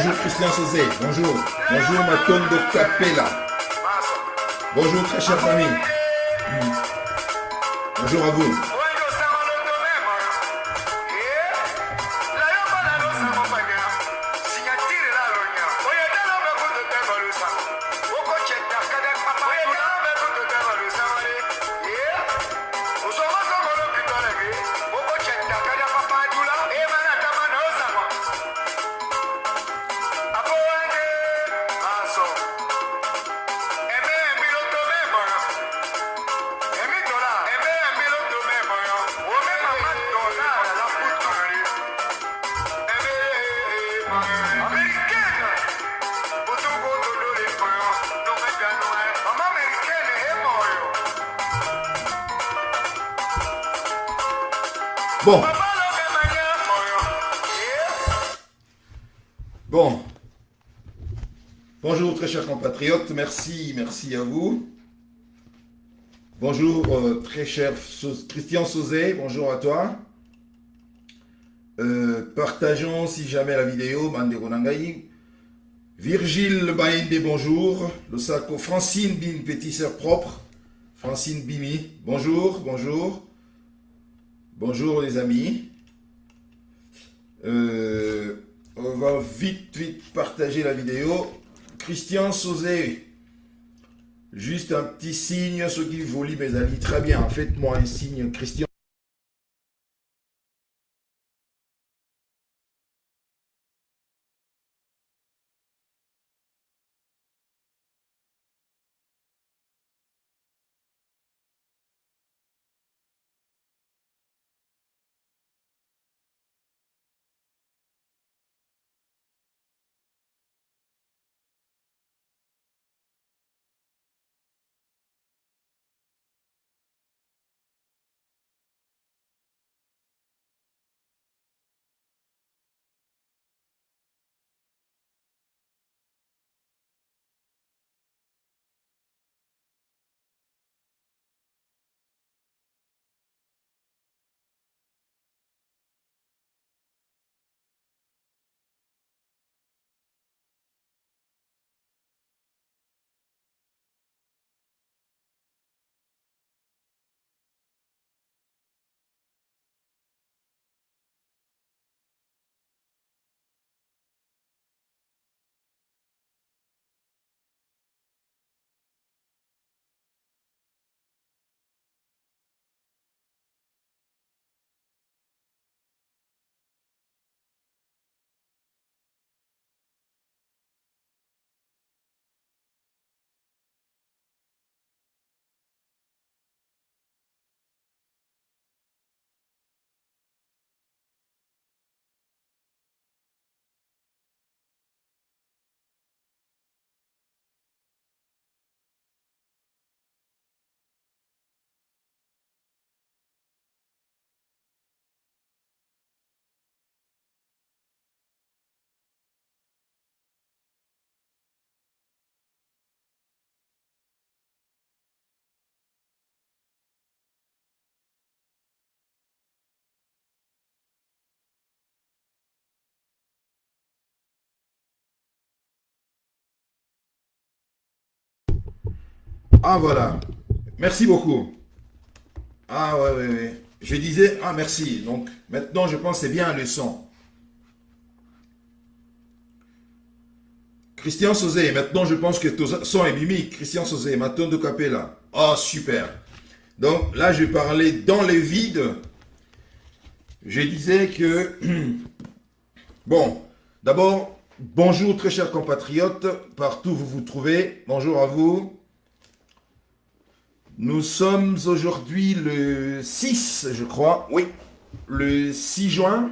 Bonjour Christian Sosé. Bonjour. Bonjour Matondo Capella. Bonjour très chers amis. Bonjour à vous. Bon. Bon. Bonjour très chers compatriotes, merci à vous. Bonjour très cher Christian Sosé, bonjour à toi. Partageons si jamais la vidéo, Mandego Nangaï. Virgile Baïndé, bonjour. Losako, Francine Bin, petit sœur propre. Francine Bimi, bonjour, bonjour. Bonjour les amis. On va vite partager la vidéo. Christian Sosé, juste un petit signe, ceux qui volent mes amis, très bien, faites-moi un signe, Christian. Ah voilà, merci beaucoup. Ah ouais. Je disais, ah merci, donc maintenant je pense que c'est bien le son. Christian Sosé, maintenant je pense que ton son est mimique. Christian Sosé, Maton de Capella. Oh super. Donc là je parlais dans le vide. Je disais que, bon, d'abord, bonjour très chers compatriotes, partout où vous vous trouvez, bonjour à vous. Nous sommes aujourd'hui le 6, je crois, oui, le 6 juin.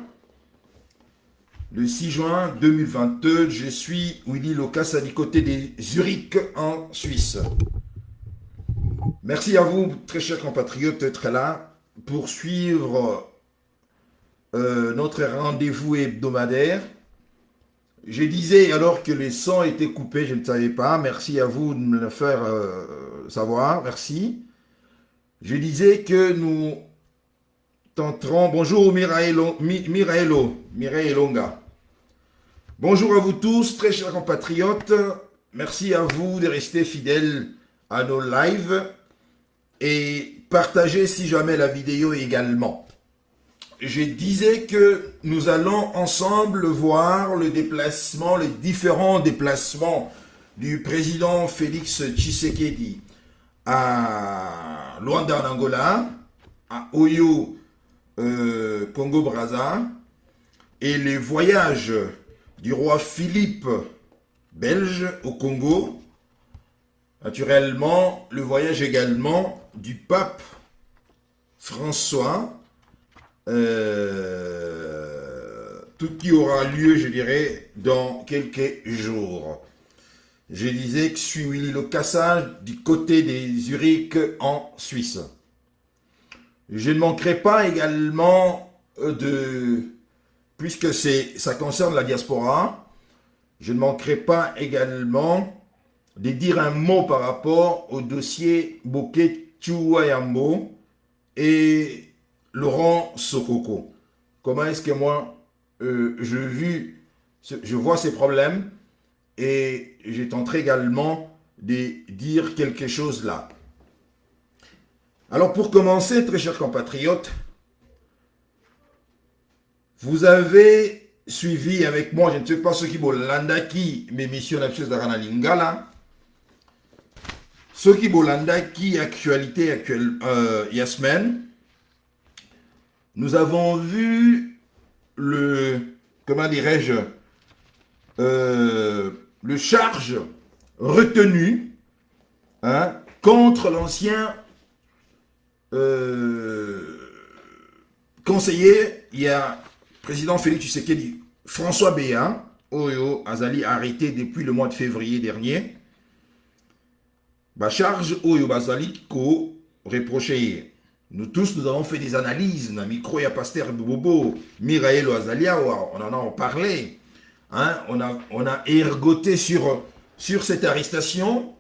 Le 6 juin 2022, je suis Willy Locassa du côté de Zurich en Suisse. Merci à vous, très chers compatriotes, d'être là pour suivre notre rendez-vous hebdomadaire. Je disais alors que les sons étaient coupés, je ne savais pas. Merci à vous de me le faire savoir, merci. Je disais que nous tenterons... Bonjour Miraelo Longa. Bonjour à vous tous, très chers compatriotes. Merci à vous de rester fidèles à nos lives et partagez si jamais la vidéo également. Je disais que nous allons ensemble voir le déplacement, les différents déplacements du président Félix Tshisekedi à Luanda en Angola, à Oyo, Congo-Brazza, et les voyages du roi Philippe belge au Congo. Naturellement, le voyage également du pape François, tout qui aura lieu, je dirais, dans quelques jours. Je disais que je suis Willy Locassa du côté des Zurich en Suisse. Je ne manquerai pas également puisque ça concerne la diaspora, je ne manquerai pas également de dire un mot par rapport au dossier Bokeh Chouayambo et Laurent Sokoko. Comment est-ce que moi, je vois ces problèmes et je tenterai également de dire quelque chose là. Alors pour commencer, très chers compatriotes, vous avez suivi avec moi, je ne sais pas ce qui bolandaki, mes missions d'Arana Lingala. Ce qui bolandaki, actualité actuelle, Yasmen. Nous avons vu comment dirais-je, le charge retenu contre l'ancien conseiller, il y a président Félix Tshisekedi, François Béa, Oyo Azali arrêté depuis le mois de février dernier. Charge Oyo Azali ko reproché. Nous tous, nous avons fait des analyses. Na micro ya Pasteur Bobo, Miraël Azalia, on en a parlé. On a ergoté sur cette arrestation.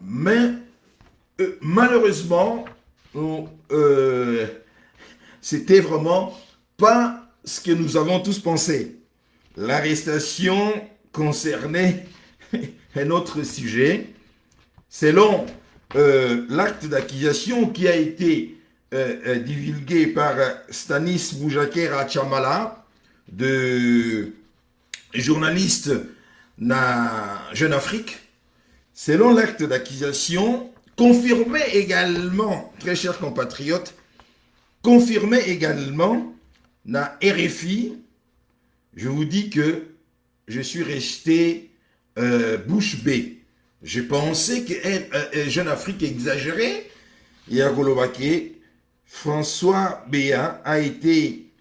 Mais malheureusement, c'était vraiment pas ce que nous avons tous pensé. L'arrestation concernait un autre sujet. Selon l'acte d'accusation qui a été divulgué par Stanis Boujakera Chamala, de journaliste na Jeune Afrique, selon l'acte d'accusation, confirmé également, très chers compatriotes, confirmé également na RFI, je vous dis que je suis resté bouche bée. Je pensais que Jeune Afrique exagérait. Et à Golobake, François Béa a été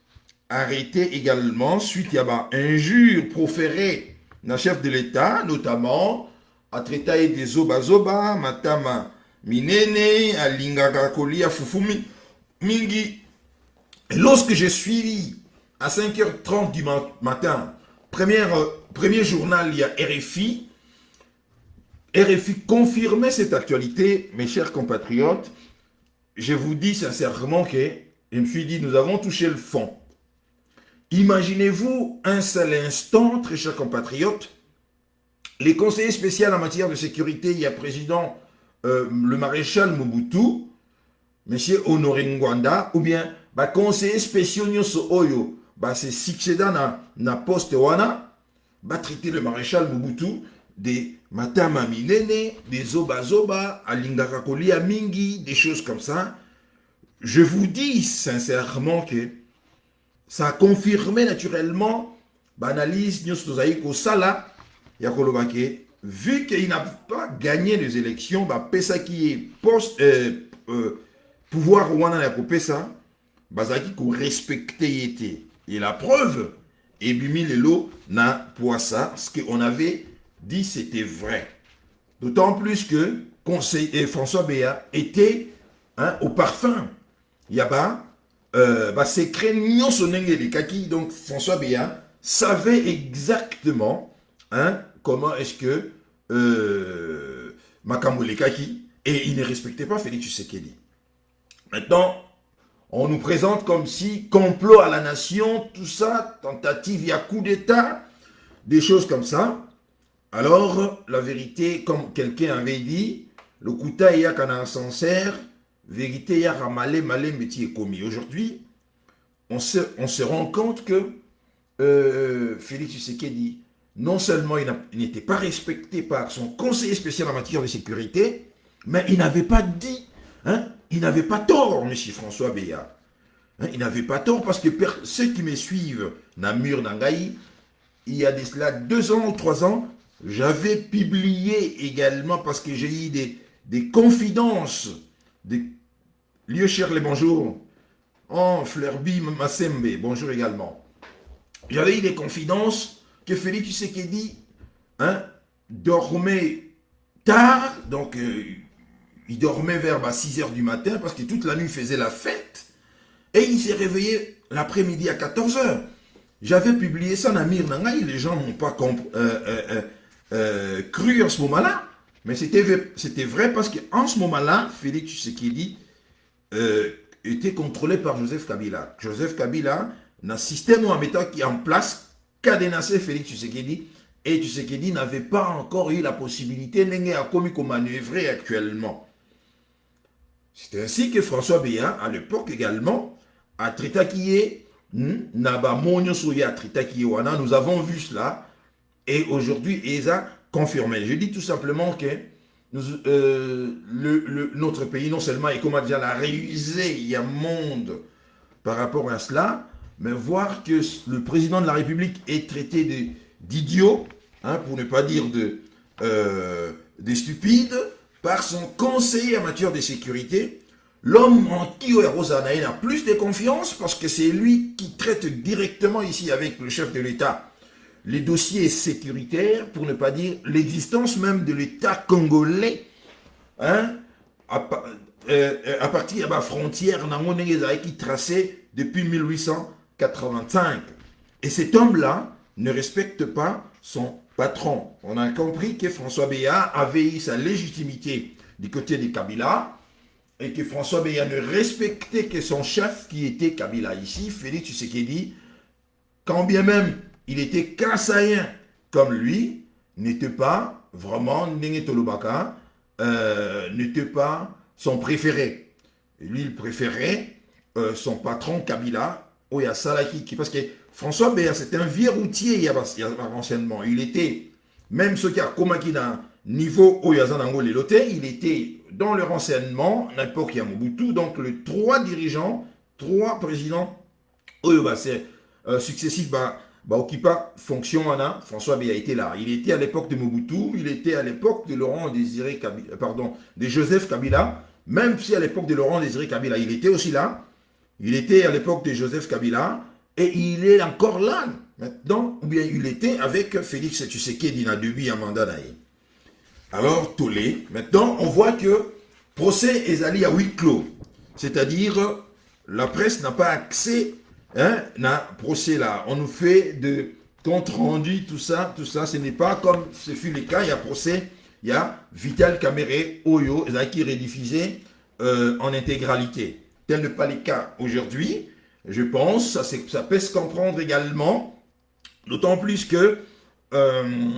arrêté également suite à injures proférées na chef de l'État, notamment à traiter des Zoba, Matama Minene, à Lingakakoli, à Fufumi Mingi. Et lorsque j'ai suivi à 5h30 du matin, premier journal, il y a RFI. RFI confirmait cette actualité, mes chers compatriotes. Je vous dis sincèrement que je me suis dit, nous avons touché le fond. Imaginez-vous un seul instant, très chers compatriotes, les conseillers spéciaux en matière de sécurité, il y a président le maréchal Mobutu, monsieur Honoré Ngwanda, ou bien conseiller spéciaux Nyoso Oyo, c'est succédant na poste wana, traiter le maréchal Mobutu des Matama Minene, des Zoba, à Lingakakoli, à Mingi, des choses comme ça. Je vous dis sincèrement que ça a confirmé naturellement l'analyse Nyosnozaïko Sala, Yakolobake, vu qu'il n'a pas gagné les élections, Pesa qui est pouvoir Rwanda n'a pas Pesa, Bazaki ko respecté était. Et la preuve, Ebimi Lelo n'a pas ça, ce qu'on avait dit c'était vrai. D'autant plus que François Béa était au parfum. Yaba, c'est craignant son les kaki. Donc François Béa savait exactement comment est-ce que Makambo les kaki, et il ne respectait pas Félix Tshisekedi. Maintenant, on nous présente comme si complot à la nation, tout ça, tentative, il y a coup d'État. des choses comme ça, alors la vérité, comme quelqu'un avait dit, le kouta ya kana sincère, vérité ya ramalé, malé, métier commis. Aujourd'hui, on se rend compte que Félix Tshisekedi, non seulement il n'était pas respecté par son conseiller spécial en matière de sécurité, mais il n'avait pas dit, hein, il n'avait pas tort, M. François Béat. Hein, il n'avait pas tort parce que ceux qui me suivent, Namur Nangaï, il y a de cela 2 ans ou 3 ans, j'avais publié également parce que j'ai eu des confidences de Lieu cher les bonjours, en Flerby Massembe, bonjour également. J'avais eu des confidences que Félix Tshisekedi dormait tard, donc il dormait vers 6 h du matin parce que toute la nuit il faisait la fête et il s'est réveillé l'après-midi à 14 h. J'avais publié ça dans Namir Nangaï, les gens n'ont pas cru en ce moment-là, mais c'était vrai parce qu'en ce moment-là, Félix Tshisekedi était contrôlé par Joseph Kabila. Joseph Kabila, dans un système ou un méthode qui est en place, cadenassé Félix Tshisekedi, et Tshisekedi n'avait pas encore eu la possibilité de manœuvrer actuellement. C'est ainsi que François Béat, à l'époque également, a traité nous avons vu cela, et aujourd'hui, il a confirmé. Je dis tout simplement que notre pays, non seulement est comment dire, la réusé, il y a monde par rapport à cela, mais voir que le président de la République est traité d'idiot, hein, pour ne pas dire de stupide, par son conseiller en matière de sécurité, l'homme en qui Rosanaï a plus de confiance parce que c'est lui qui traite directement ici avec le chef de l'État les dossiers sécuritaires, pour ne pas dire l'existence même de l'État congolais, hein, à partir de la frontière qui tracée depuis 1885. Et cet homme-là ne respecte pas son patron. On a compris que François Béat avait eu sa légitimité du côté de Kabila et que François Béat ne respectait que son chef qui était Kabila. Ici, Félix Tshisekedi, quand bien même il était kassaïen comme lui, n'était pas vraiment Ndenge Tolobaka, n'était pas son préféré. Et lui, il préférait son patron Kabila, Oya Salaki, parce que François Béat, c'était un vieux routier il y a renseignement. Il était, même ce qui a commencé dans niveau Oya Zanango Lelote, il était dans le renseignement, à l'époque il y a Mobutu, donc les 3 dirigeants, 3 présidents, successifs, occupa fonction François Béat était là. Il était à l'époque de Mobutu, il était à l'époque de Laurent Désiré Kabila, de Joseph Kabila, même si à l'époque de Laurent Désiré Kabila, il était aussi là. Il était à l'époque de Joseph Kabila et il est encore là maintenant, ou bien il était avec Félix Tshisekedi dans depuis un mandat d'ailleurs. Alors, Tolé, maintenant on voit que procès est allé à huis clos, c'est-à-dire la presse n'a pas accès na procès là, on nous fait de compte rendu, tout ça, ce n'est pas comme ce fut le cas, il y a procès, il y a Vital Caméré, Oyo, qui est rediffusé en intégralité. Tel n'est pas le cas aujourd'hui, je pense, ça peut se comprendre également, d'autant plus que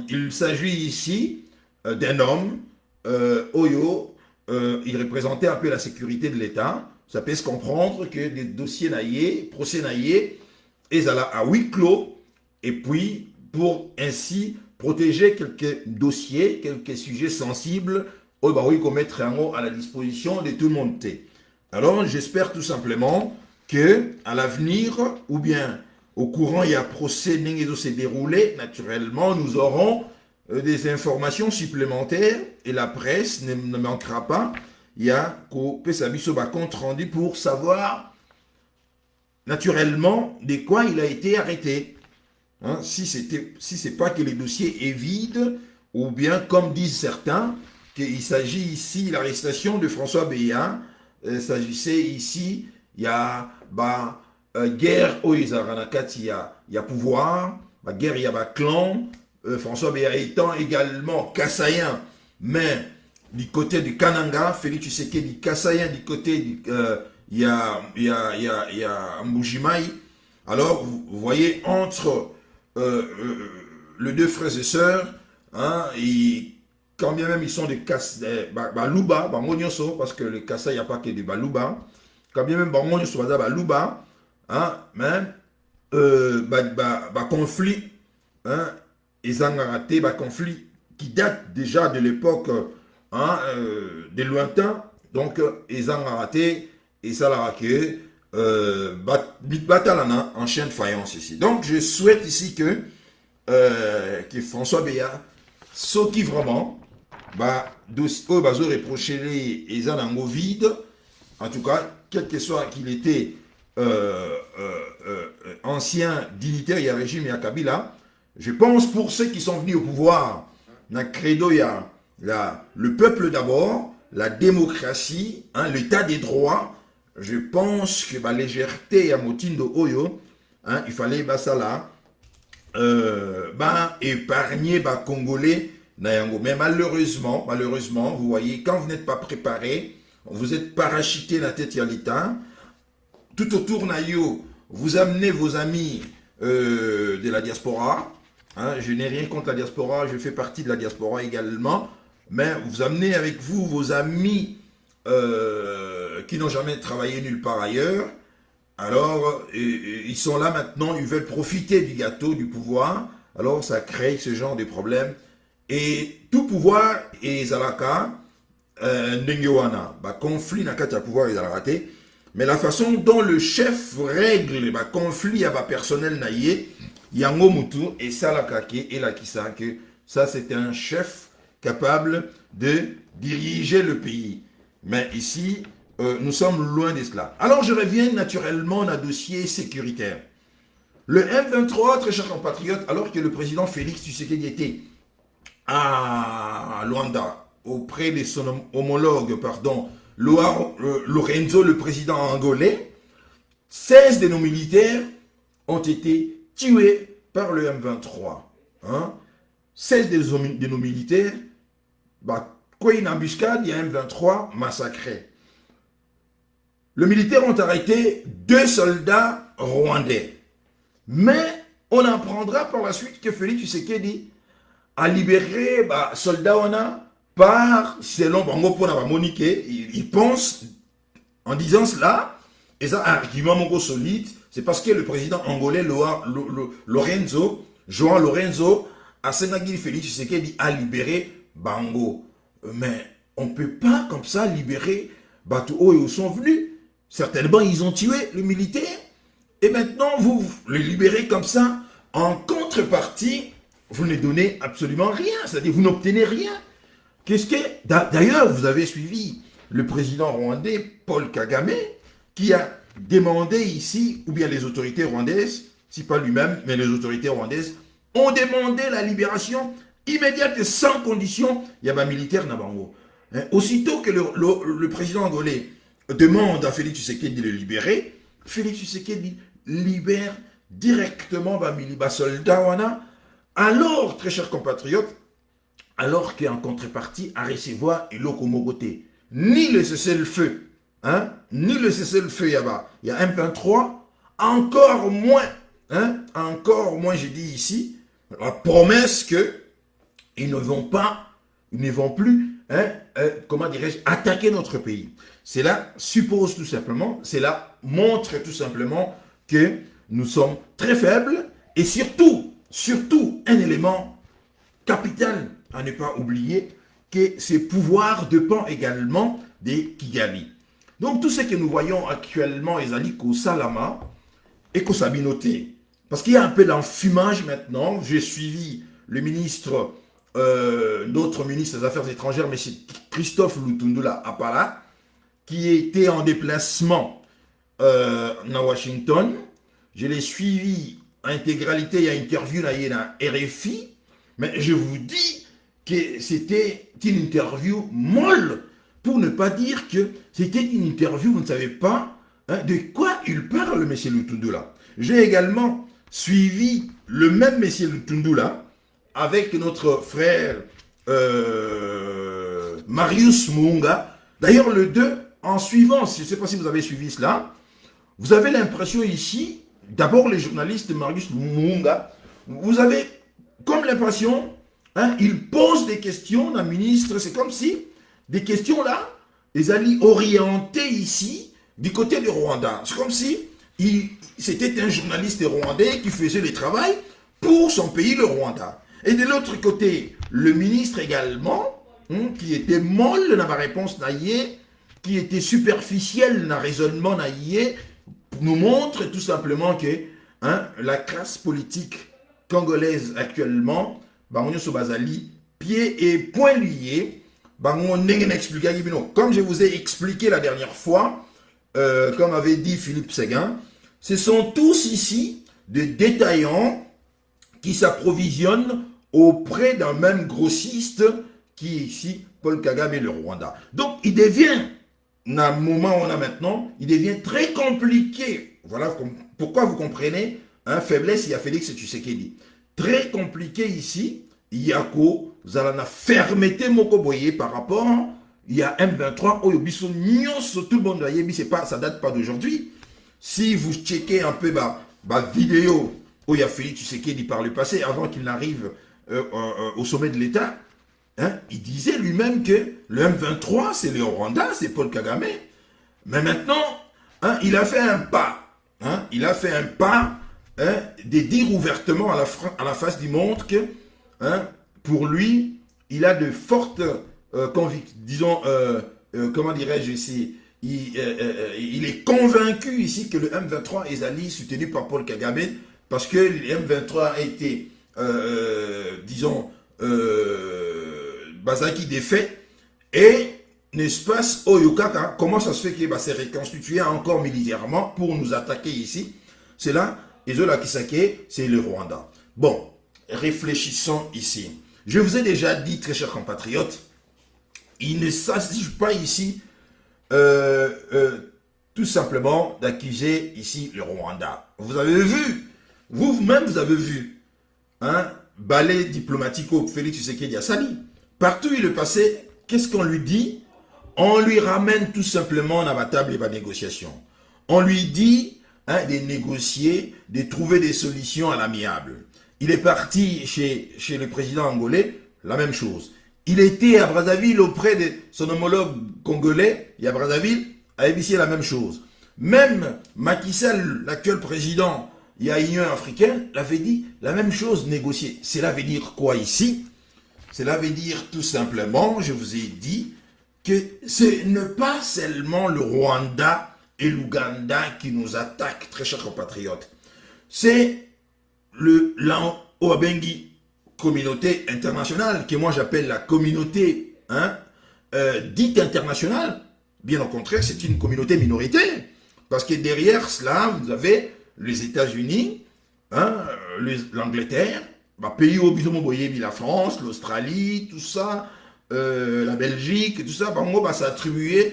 il s'agit ici d'un homme, Oyo, il représentait un peu la sécurité de l'État. Ça peut se comprendre que des dossiers naïés, procès naïés, et à huis clos, et puis pour ainsi protéger quelques dossiers, quelques sujets sensibles, qu'on mettre à la disposition de tout le monde. Alors j'espère tout simplement que à l'avenir, ou bien au courant, il y a procès qui s'est déroulé, naturellement, nous aurons des informations supplémentaires, et la presse ne manquera pas. Il y a compte rendu pour savoir naturellement de quoi il a été arrêté. Hein, si c'est pas que le dossier est vide, ou bien comme disent certains, qu'il s'agit ici, l'arrestation de François Béat, s'agissait ici, il y a guerre, il y a pouvoir, guerre, il y a clan, François Béat étant également kassaïen, mais du côté du Kananga, Félix Tshisekedi kassaïen, du côté du il y a Mbujimai. Alors, vous voyez, entre les deux frères et sœurs, hein, quand bien même ils sont des Baluba, Bangonyoso, parce que le Kassa, il n'y a pas que des Baluba, quand bien même Bangonyoso, Baluba, hein, même, conflit, hein, ils ont raté, conflit qui date déjà de l'époque, hein, des lointains, donc ils ont raté, et ça l'a raqué, Batalana en chien de faïence ici. Donc je souhaite ici que François Béat, ce qui vraiment, reprocher les anangos vides, en tout cas, quel que soit qu'il était ancien dignitaire, il y a régime, il y a Kabila, je pense pour ceux qui sont venus au pouvoir, dans le credo, il y a le peuple d'abord, la démocratie, hein, l'état des droits. Je pense que la légèreté à Motindo Oyo, hein, il fallait ça là, épargner les Congolais. Mais malheureusement, vous voyez, quand vous n'êtes pas préparé, vous êtes parachuté la tête à l'État, tout autour naïo, vous amenez vos amis de la diaspora. Hein, je n'ai rien contre la diaspora, je fais partie de la diaspora également, mais vous amenez avec vous vos amis qui n'ont jamais travaillé nulle part ailleurs. Alors, ils sont là maintenant, ils veulent profiter du gâteau, du pouvoir. Alors, ça crée ce genre de problème. Et tout pouvoir est Zalaka, Ndengewana, conflit n'a qu'à pouvoir est raté. Mais la façon dont le chef règle le conflit à personnel naïe, Yango Mutu et Salakake et la Kisa, que ça c'est un chef capable de diriger le pays. Mais ici, nous sommes loin de cela. Alors je reviens naturellement à un dossier sécuritaire. Le M23, très chers compatriotes, alors que le président Félix Tshisekedi était à Luanda, auprès de son homologue, Lorenzo, le président angolais, 16 de nos militaires ont été tués par le M23. Hein? 16 de nos militaires, quoi une embuscade, il y a M23 massacré. Les militaires ont arrêté 2 soldats rwandais. Mais on apprendra par la suite que Félix Tshisekedi a libéré soldats selon Bango Pona Monique, il pense en disant cela, et ça un argument solide, c'est parce que le président angolais João Lorenzo, a Sénagui Félix Tshisekedi a libéré Bango. Mais on ne peut pas comme ça libérer Batou où ils sont venus. Certainement, ils ont tué le militaire. Et maintenant, vous les libérez comme ça. En contrepartie, vous ne donnez absolument rien. C'est-à-dire, vous n'obtenez rien. D'ailleurs, vous avez suivi le président rwandais, Paul Kagame, qui a demandé ici, ou bien les autorités rwandaises, si pas lui-même, mais les autorités rwandaises, ont demandé la libération immédiate et sans condition. Il y a un militaire Nabango. Aussitôt que le président angolais demande à Félix Tshisekedi de le libérer, Félix Tshisekedi libère directement les soldats. Alors, très chers compatriotes, alors qu'en contrepartie, à recevoir et Mogoté, ni le cessez-le-feu, hein, ni le cessez-le-feu, il y a M23, encore moins, j'ai dit ici, la promesse que ils ne vont plus, comment dirais-je, attaquer notre pays. Cela suppose tout simplement, cela montre tout simplement que nous sommes très faibles et surtout, un élément capital à ne pas oublier, que ces pouvoirs dépendent également des Kigali. Donc tout ce que nous voyons actuellement, Ezali Salama et Sabinoté, parce qu'il y a un peu d'enfumage maintenant. J'ai suivi le ministre, notre ministre des Affaires étrangères, M. Christophe Lutundula Apala, qui était en déplacement à Washington. Je l'ai suivi en intégralité, il y a une interview dans RFI, mais je vous dis que c'était une interview molle, pour ne pas dire que c'était une interview, vous ne savez pas de quoi il parle, M. Lutundula. J'ai également suivi le même M. Lutundula avec notre frère Marius Muunga. D'ailleurs, le deux, en suivant, je ne sais pas si vous avez suivi cela, vous avez l'impression ici, d'abord les journalistes Marius Muunga, vous avez comme l'impression, hein, il pose des questions d'un ministre, c'est comme si des questions là, les alliés orientés ici, du côté du Rwanda. C'est comme si c'était un journaliste rwandais qui faisait le travail pour son pays, le Rwanda. Et de l'autre côté, le ministre également, qui était molle dans ma réponse naïe, qui était superficiel dans le raisonnement naïe, nous montre tout simplement que la classe politique congolaise actuellement, Bazali, pieds et poings liés, comme je vous ai expliqué la dernière fois, comme avait dit Philippe Séguin, ce sont tous ici des détaillants qui s'approvisionnent auprès d'un même grossiste qui est ici Paul Kagame et le Rwanda. Donc il devient, dans le moment où on a maintenant, il devient très compliqué. Voilà pourquoi vous comprenez, faiblesse, il y a Félix Tshisekedi. Très compliqué ici, il y a quoi, vous allez la fermeté mokoboye par rapport, il y a M23, tout le monde pas, ça date pas d'aujourd'hui. Si vous checkez un peu ma vidéo où il y a Félix Tshisekedi par le passé, avant qu'il n'arrive au sommet de l'État, il disait lui-même que le M23, c'est le Rwanda, c'est Paul Kagame. Mais maintenant, il a fait un pas. Il a fait un pas de dire ouvertement à la face du monde que, pour lui, il a de fortes convictions, disons, comment dirais-je ici, il est convaincu ici que le M23 est allié soutenu par Paul Kagame parce que le M23 a été, disons, Bazaki défait et l'espace Oyokaka, comment ça se fait qu'il s'est reconstitué encore militairement pour nous attaquer ici? C'est là, Ezola Kisake, c'est le Rwanda. Bon, réfléchissons ici. Je vous ai déjà dit, très chers compatriotes, il ne s'agit pas ici tout simplement d'accuser ici le Rwanda. Vous avez vu, vous-même vous avez vu, balai diplomatique au Félix Tshisekedi à Sali. Partout où il est passé, qu'est-ce qu'on lui dit? On lui ramène tout simplement à la table de négociation. On lui dit de négocier, de trouver des solutions à l'amiable. Il est parti chez le président angolais, la même chose. Il était à Brazzaville auprès de son homologue congolais, et à Brazzaville, à ABC, la même chose. Même Macky Sall, l'actuel président, il y a Union africaine, l'avait dit la même chose, négocier. Cela veut dire quoi ici? Cela veut dire tout simplement, je vous ai dit, que ce n'est pas seulement le Rwanda et l'Ouganda qui nous attaquent, très chers compatriotes. C'est l'Oabengi communauté internationale, que moi j'appelle la communauté dite internationale. Bien au contraire, c'est une communauté minoritaire. Parce que derrière cela, vous avez les États-Unis, l'Angleterre, pays au la France, l'Australie, tout ça, la Belgique, tout ça, ça attribué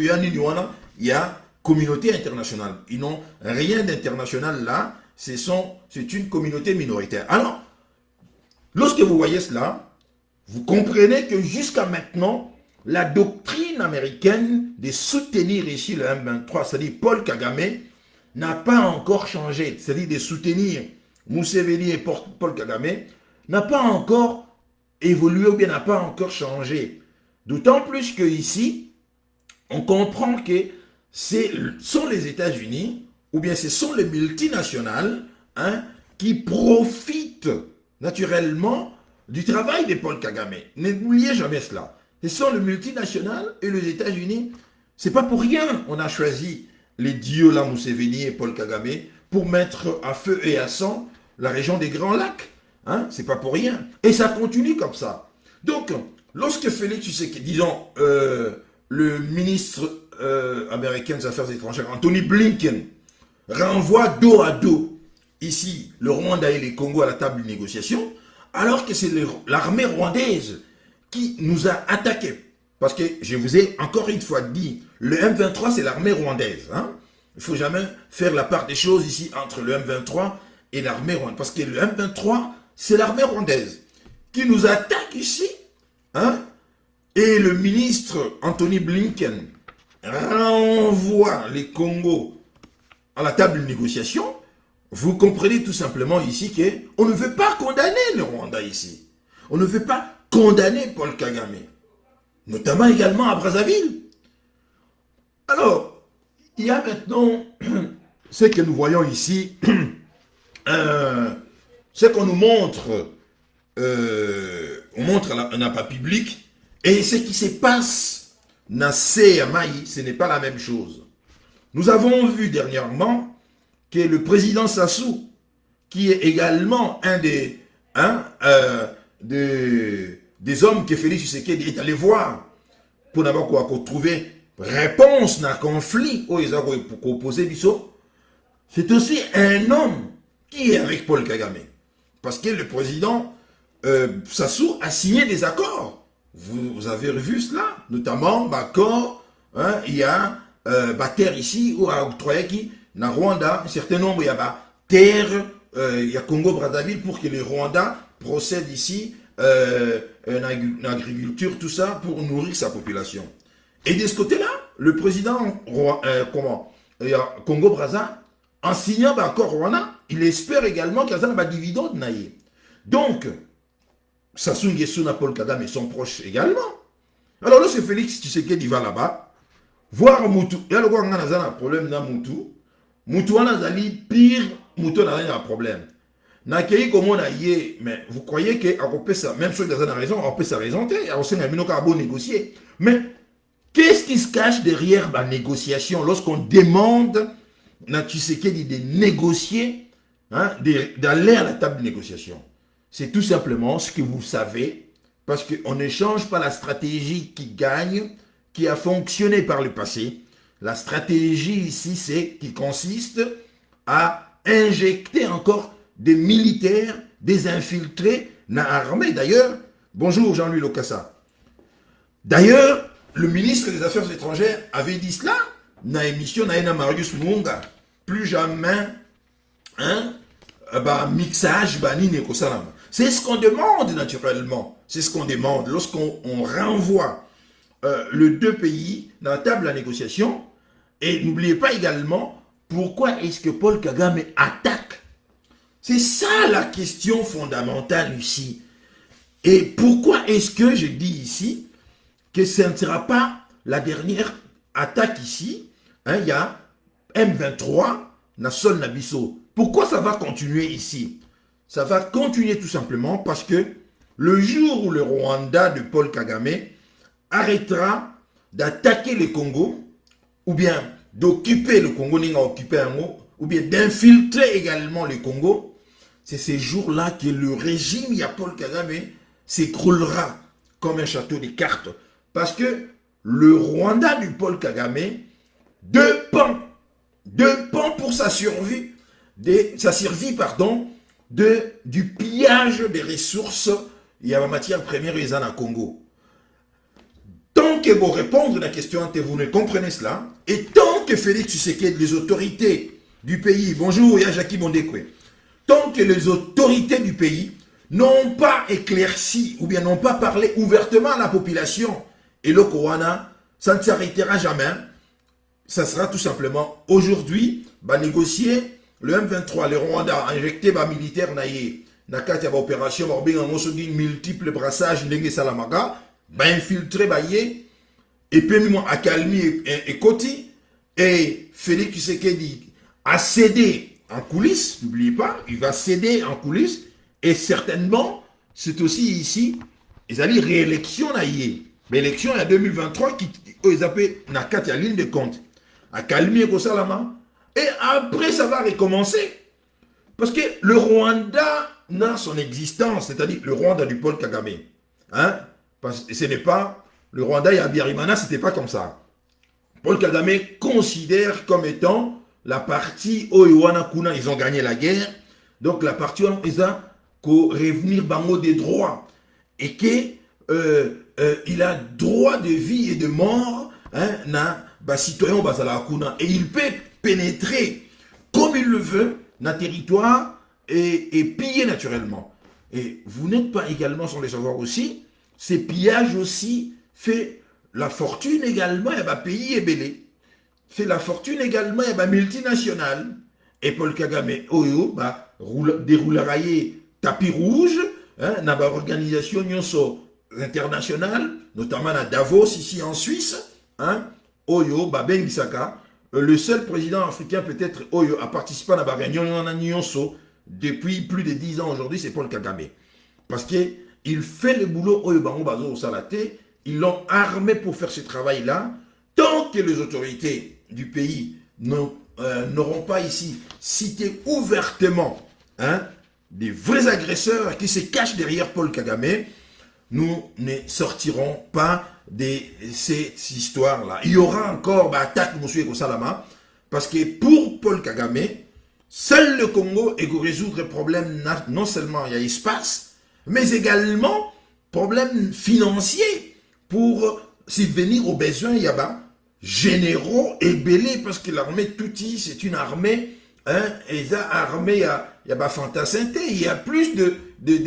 à l'Union. Il y a communauté internationale. Ils n'ont rien d'international là, c'est une communauté minoritaire. Alors, lorsque vous voyez cela, vous comprenez que jusqu'à maintenant, la doctrine américaine de soutenir ici le M23, c'est-à-dire Paul Kagame, n'a pas encore changé. C'est-à-dire de soutenir Museveni et Paul Kagame, n'a pas encore évolué ou bien n'a pas encore changé. D'autant plus que ici, on comprend que ce sont les États-Unis ou bien ce sont les multinationales qui profitent naturellement du travail de Paul Kagame. N'oubliez jamais cela. Ce sont les multinationales et les États-Unis. C'est pas pour rien on a choisi les dieux là, Museveni et Paul Kagame, pour mettre à feu et à sang la région des Grands Lacs. C'est pas pour rien. Et ça continue comme ça. Donc, lorsque Félix Tshisekedi, disons, le ministre américain des Affaires étrangères, Anthony Blinken, renvoie dos à dos ici le Rwanda et les Congo à la table de négociation, alors que c'est l'armée rwandaise qui nous a attaqués. Parce que je vous ai encore une fois dit, le M23 c'est l'armée rwandaise. Il ne faut jamais faire la part des choses ici entre le M23 et l'armée rwandaise. Parce que le M23 c'est l'armée rwandaise qui nous attaque ici. Et le ministre Anthony Blinken renvoie les Congos à la table de négociation. vous comprenez tout simplement ici qu'on ne veut pas condamner le Rwanda ici. On ne veut pas condamner Paul Kagame, notamment également à Brazzaville. Alors, il y a maintenant ce que nous voyons ici, ce qu'on nous montre, on montre un appât public, et ce qui se passe dans CMAI, ce n'est pas la même chose. Nous avons vu dernièrement que le président Sassou, qui est également un des hommes que Félix Tshisekedi est allé voir pour n'avoir quoi trouver réponse dans le conflit où ils ont opposé Bisso, c'est aussi un homme qui est avec Paul Kagame. Parce que le président Sassou a signé des accords. Vous avez revu cela, notamment l'accord, il y a terre ici, où a octroyé qui, dans Rwanda, un certain nombre, il y a terre, il y a Congo-Brazzaville pour que les Rwandais procèdent ici en agriculture, tout ça, pour nourrir sa population. Et de ce côté-là, le président Congo-Brazza, en signant l'accord Rwanda, il espère également qu'il y a un dividende. Donc, Sassou Nguesso, Paul Kagame sont proches également. Alors là, c'est Félix Tshisekedi va là-bas, voir Moutou. Il y a le gars qui a un problème dans Moutou. Moutou a pire, Moutou n'a rien de problème. Mais vous croyez que ça, même ceux qui ont raison, on peut s'arraisonner, on peut négocier. Mais qu'est-ce qui se cache derrière la négociation lorsqu'on demande à Tshisekedi de négocier, d'aller à la table de négociation? C'est tout simplement ce que vous savez, parce qu'on ne change pas la stratégie qui gagne, qui a fonctionné par le passé. La stratégie ici, c'est qui consiste à injecter encore des militaires, des infiltrés dans l'armée. D'ailleurs, bonjour Jean-Louis Lokassa. D'ailleurs, le ministre des Affaires étrangères avait dit cela dans l'émission de Marius Munga. Plus jamais, mixage, c'est ce qu'on demande naturellement. C'est ce qu'on demande lorsqu'on renvoie les deux pays dans la table de négociation. Et n'oubliez pas également pourquoi est-ce que Paul Kagame attaque. C'est ça la question fondamentale ici. Et pourquoi est-ce que je dis ici que ce ne sera pas la dernière attaque ici. Il y a M23, Nassol Nabiso. Pourquoi ça va continuer ici? Ça va continuer tout simplement parce que le jour où le Rwanda de Paul Kagame arrêtera d'attaquer le Congo, ou bien d'occuper le Congo, ou bien d'infiltrer également le Congo, c'est ces jours-là que le régime, il y a Paul Kagame, s'écroulera comme un château de cartes. Parce que le Rwanda du Paul Kagame dépend pour sa survie, du pillage des ressources, il y a la matière première et en Congo. Tant que vous répondre à la question, vous ne comprenez cela, et tant que Félix Tshisekedi, les autorités du pays, bonjour, il y a Jackie Bondekwe, tant que les autorités du pays n'ont pas éclairci, ou bien n'ont pas parlé ouvertement à la population, et le Kowana, ça ne s'arrêtera jamais, ça sera tout simplement aujourd'hui, négocier le M23, le Rwanda, injecté militaire na kati ya opération, multiples brassages, ndenge salamaga, infiltré et puis moi accalmie et Koti, et Félix Tshisekedi a cédé en coulisses, n'oubliez pas, il va céder en coulisses, et certainement, c'est aussi ici, ils allaient réélection mais élection en 2023 qui ils appellent na kati ya ligne de compte. À calmer Salama. Et après, ça va recommencer. Parce que le Rwanda n'a son existence, c'est-à-dire le Rwanda du Paul Kagame. Parce que ce n'est pas... Le Rwanda et Abiyarimana, ce n'était pas comme ça. Paul Kagame considère comme étant la partie Oiwana Kuna, ils ont gagné la guerre. Donc la partie où ils ont revenir bango des droits. Et qu'il a droit de vie et de mort citoyen et il peut pénétrer comme il le veut dans le territoire et piller naturellement. Et vous n'êtes pas également sans le savoir aussi, ces pillages aussi fait la fortune également, il y a pays ébélé, fait la fortune également, il y a multinationales, et Paul Kagame oyo déroulera tapis rouge dans l'organisation internationale, notamment à Davos ici en Suisse, oyo bengisaka le seul président africain peut-être oyo a participé à la réunion depuis plus de 10 ans aujourd'hui, c'est Paul Kagame. Parce qu'il fait le boulot oyo bango bazo au Salaté, ils l'ont armé pour faire ce travail-là. Tant que les autorités du pays n'auront pas ici cité ouvertement des vrais agresseurs qui se cachent derrière Paul Kagame, nous ne sortirons pas de cette histoire-là. Il y aura encore attaque M. Salama, parce que pour Paul Kagame, seul le Congo est pour résoudre le problème, non seulement il y a espace, mais également problème financier pour subvenir aux besoins. Il y a généraux et belés, parce que l'armée Tutsi, c'est une armée, et ça, armée, il y a fantassinté, il y a plus de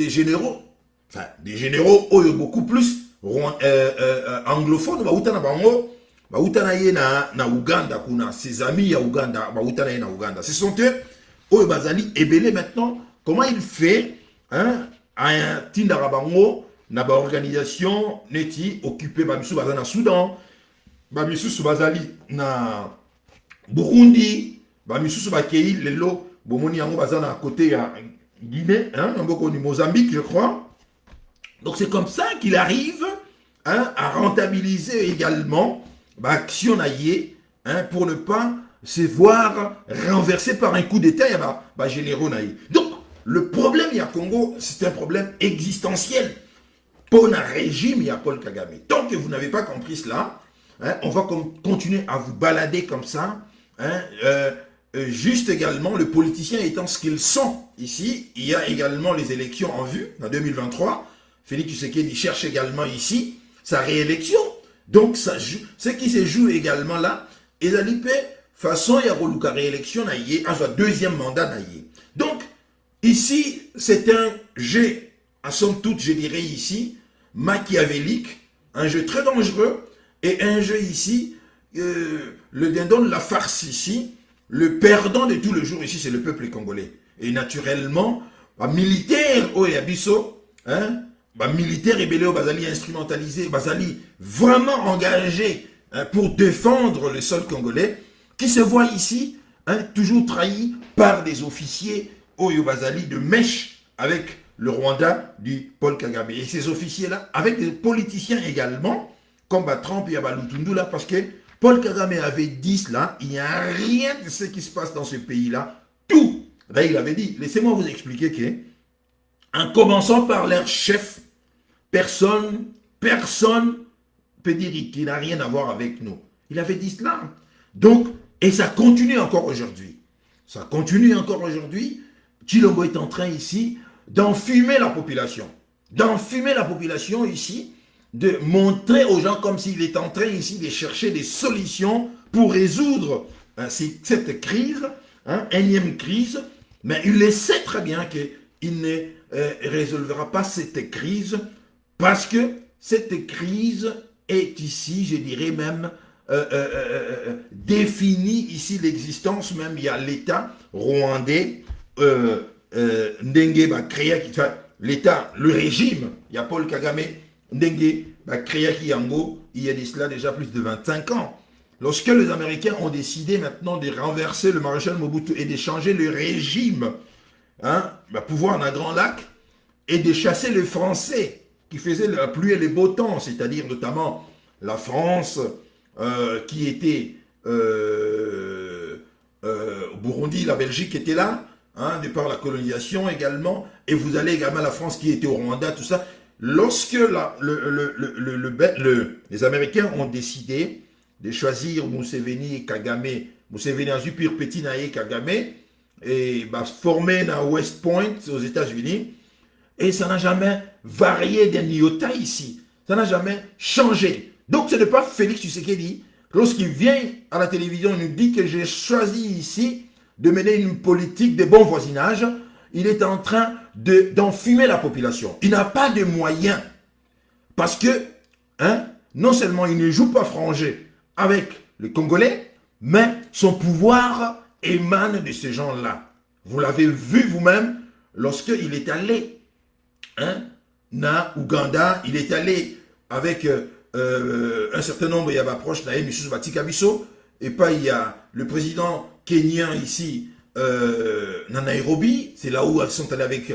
généraux, enfin, des généraux, beaucoup plus anglophones, na Uganda, ses amis à Uganda, na Uganda. Ce sont eux, Bazali, et belé maintenant, comment il fait, à Tindarabango, na organisation neti occupé bamisu bazana Soudan, bamisu bazali na Burundi, bamisu bakei lelo bomoni yango bazana à côté ya Guinée, mboko ni Mozambique je crois. Donc c'est comme ça qu'il arrive à rentabiliser également action naïe pour ne pas se voir renversé par un coup d'état ya généraux naïe. Donc le problème il y a Congo, c'est un problème existentiel. Pour un régime, il y a Paul Kagame. Tant que vous n'avez pas compris cela, on va continuer à vous balader comme ça. Juste également, le politicien étant ce qu'ils sont ici, il y a également les élections en vue, en 2023. Félix Tshisekedi cherche également ici sa réélection. Donc, ce qui se joue également là, et la façon, il y a une réélection, il y a un deuxième mandat. Donc, ici, c'est un jeu, à somme toute, je dirais ici, machiavélique, un jeu très dangereux, et un jeu ici, le dindon de la farce ici, le perdant de tout le jour ici, c'est le peuple congolais. Et naturellement, militaire au Yabiso, militaire rébellé au Bazali instrumentalisé, Bazali vraiment engagé pour défendre le sol congolais, qui se voit ici, toujours trahi par des officiers au Bazali de mèche avec le Rwanda du Paul Kagame. Et ces officiers-là, avec des politiciens également, comme Trump et Lutundu là, parce que Paul Kagame avait dit cela, il n'y a rien de ce qui se passe dans ce pays-là. Tout. Là, il avait dit, laissez-moi vous expliquer que, en commençant par leur chef, personne peut dire qu'il n'a rien à voir avec nous. Il avait dit cela. Donc, et ça continue encore aujourd'hui. Ça continue encore aujourd'hui. Tshilombo est en train ici d'enfumer la population. D'enfumer la population ici, de montrer aux gens comme s'il est en train ici de chercher des solutions pour résoudre cette crise, énième crise, mais il le sait très bien qu'il ne résolvera pas cette crise parce que cette crise est ici, je dirais même, définit ici l'existence même, il y a l'État rwandais, Ndenge créé l'État, le régime, il y a Paul Kagame, Ndenge créé Yango, il y a de cela déjà plus de 25 ans. Lorsque les Américains ont décidé maintenant de renverser le maréchal Mobutu et de changer le régime, pouvoir dans un grand lac, et de chasser les Français qui faisaient la pluie et les beaux temps, c'est-à-dire notamment la France qui était au Burundi, la Belgique était là, de par la colonisation également, et vous allez également à la France qui était au Rwanda, tout ça. Lorsque les Américains ont décidé de choisir Museveni et Kagame, Museveni a Zupir Petit Naye Kagame, et formé dans West Point aux États-Unis, et ça n'a jamais varié d'un iota ici, ça n'a jamais changé. Donc ce n'est pas Félix Tshisekedi, lorsqu'il vient à la télévision, il nous dit que j'ai choisi ici de mener une politique de bon voisinage, il est en train d'enfumer la population. Il n'a pas de moyens. Parce que, non seulement il ne joue pas frangé avec les Congolais, mais son pouvoir émane de ces gens-là. Vous l'avez vu vous-même lorsqu'il est allé na Ouganda, il est allé avec un certain nombre, il y a proche Naïm Missous Batikabiso, et pas il y a le président kenyan ici, na Nairobi, c'est là où ils sont allés avec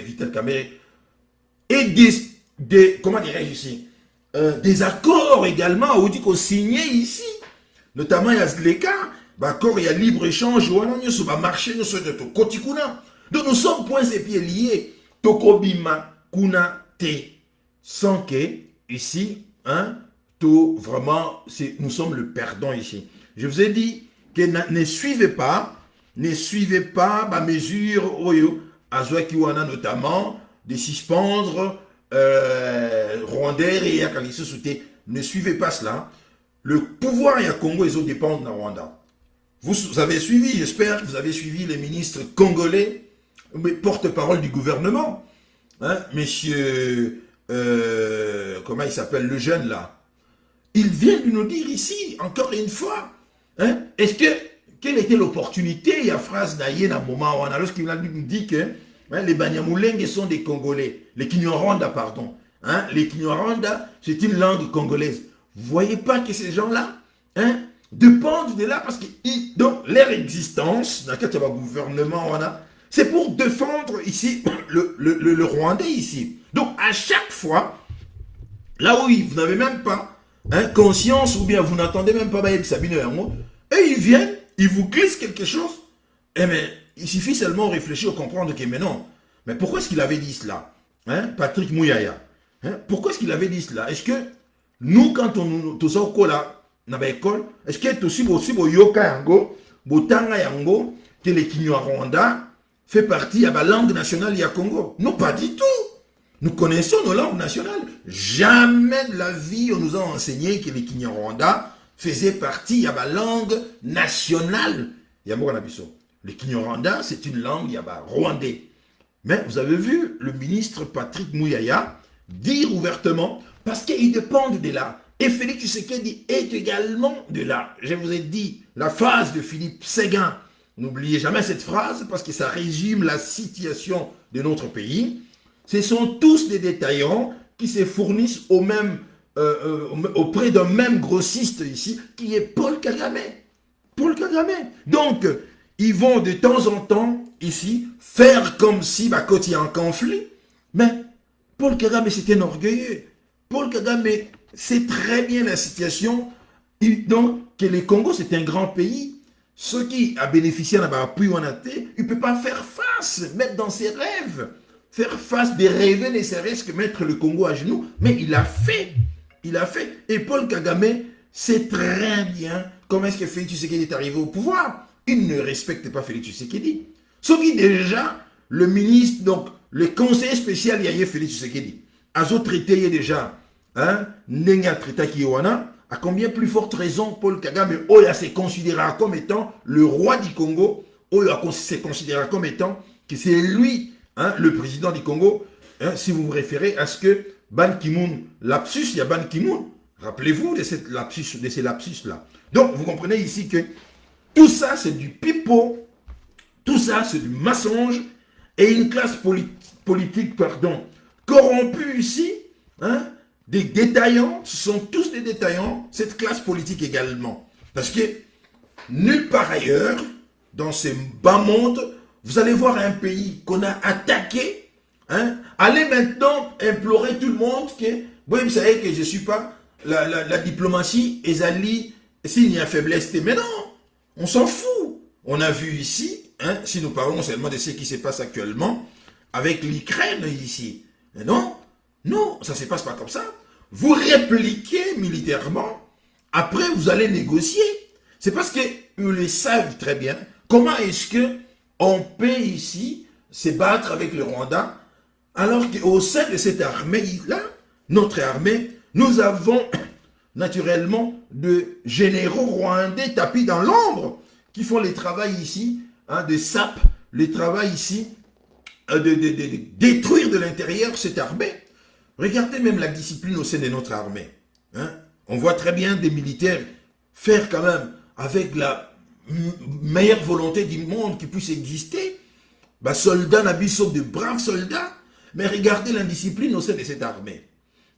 Vital Kamerhe, et comment dirais-je ici, des accords également, où dit qu'on signait ici, notamment il y a les cas, accord, il y a libre-échange, il y a marché, donc nous sommes points et pieds liés, Tokobima, Kuna, Te, sans que, ici, vraiment, nous sommes le perdant ici. Je vous ai dit que ne suivez pas ma mesure, Azwakiwana notamment, de suspendre Rwandais et Yakaliso Souté. Ne suivez pas cela. Le pouvoir et à Congo, ils dépendent de Rwanda. Vous avez suivi, j'espère que vous avez suivi les ministres congolais, porte-parole du gouvernement. Monsieur, comment il s'appelle, le jeune là. Il vient de nous dire ici, encore une fois, quelle était l'opportunité, il y a phrase d'Ayen à moment, lorsqu'il nous dit que les Banyamulenge sont des Congolais, les Kinyarwanda, pardon. Les Kinyarwanda, c'est une langue congolaise. Vous ne voyez pas que ces gens-là dépendent de là, parce que donc, leur existence, dans le gouvernement, c'est pour défendre ici le Rwandais ici. Donc, à chaque fois, là où vous n'avez même pas conscience, ou bien vous n'entendez même pas Sabine Yango, et ils viennent, ils vous glissent quelque chose, et mais il suffit seulement de réfléchir, de comprendre que mais non, mais pourquoi est-ce qu'il avait dit cela, Patrick Mouyaya, pourquoi est-ce qu'il avait dit cela? Est-ce que nous, quand on tout ça au là, dans l'école, est-ce que tu aussi yoka yango, botanga yango, que les Kinyarwanda fait partie de la langue nationale du Congo? Non, pas du tout. Nous connaissons nos langues nationales. Jamais de la vie, on nous a enseigné que les Kinyarwanda faisaient partie de la langue nationale. Le Kinyarwanda, c'est une langue rwandais. Mais vous avez vu le ministre Patrick Mouyaya dire ouvertement, parce qu'ils dépendent de là. Et Félix Tshisekedi est également de là. Je vous ai dit la phrase de Philippe Séguin. N'oubliez jamais cette phrase parce que ça résume la situation de notre pays. Ce sont tous des détaillants qui se fournissent auprès d'un même grossiste ici, qui est Paul Kagame. Paul Kagame. Donc, ils vont de temps en temps, ici, faire comme si, quand il y a un conflit. Mais Paul Kagame, c'est un orgueilleux. Paul Kagame sait très bien la situation. Donc, que le Congo, c'est un grand pays. Ceux qui a bénéficié d'un appui ou en athée, il ne peut pas faire face, mettre dans ses rêves. Faire face, des rêves, ne serait-ce que mettre le Congo à genoux. Mais il a fait. Il a fait. Et Paul Kagame sait très bien comment est-ce que Félix Tshisekedi est arrivé au pouvoir. Il ne respecte pas Félix Tshisekedi. Sauf que déjà, le ministre, donc le conseiller spécial, il y a Félix Tshisekedi. Azo traité déjà, Nenga traité Kiwana, à combien plus forte raison Paul Kagame, Oya s'est considéré comme étant le roi du Congo, Oya s'est considéré comme étant que c'est lui, le président du Congo, si vous vous référez à ce que Ban Ki-moon, lapsus, il y a Ban Ki-moon, rappelez-vous de ces lapsus-là. Donc, vous comprenez ici que tout ça, c'est du pipeau, tout ça, c'est du mensonge, et une classe politique, corrompue ici, des détaillants, ce sont tous des détaillants, cette classe politique également. Parce que nulle part ailleurs, dans ces bas mondes, vous allez voir un pays qu'on a attaqué, allez maintenant implorer tout le monde que, vous savez que je ne suis pas, la diplomatie, Ezali, s'il y a faiblesse, mais non, on s'en fout. On a vu ici, si nous parlons seulement de ce qui se passe actuellement, avec l'Ukraine ici. Mais non, ça ne se passe pas comme ça. Vous répliquez militairement, après vous allez négocier. C'est parce qu'ils le savent très bien. Comment est-ce qu'on peut ici se battre avec le Rwanda, alors qu'au sein de cette armée-là, notre armée, nous avons naturellement de généraux rwandais tapis dans l'ombre qui font le travail ici, de SAP, le travail ici de détruire de l'intérieur cette armée. Regardez même la discipline au sein de notre armée. On voit très bien des militaires faire quand même avec meilleure volonté du monde qui puisse exister. Bah, soldats, Nabiso, de braves soldats. Mais regardez l'indiscipline au sein de cette armée.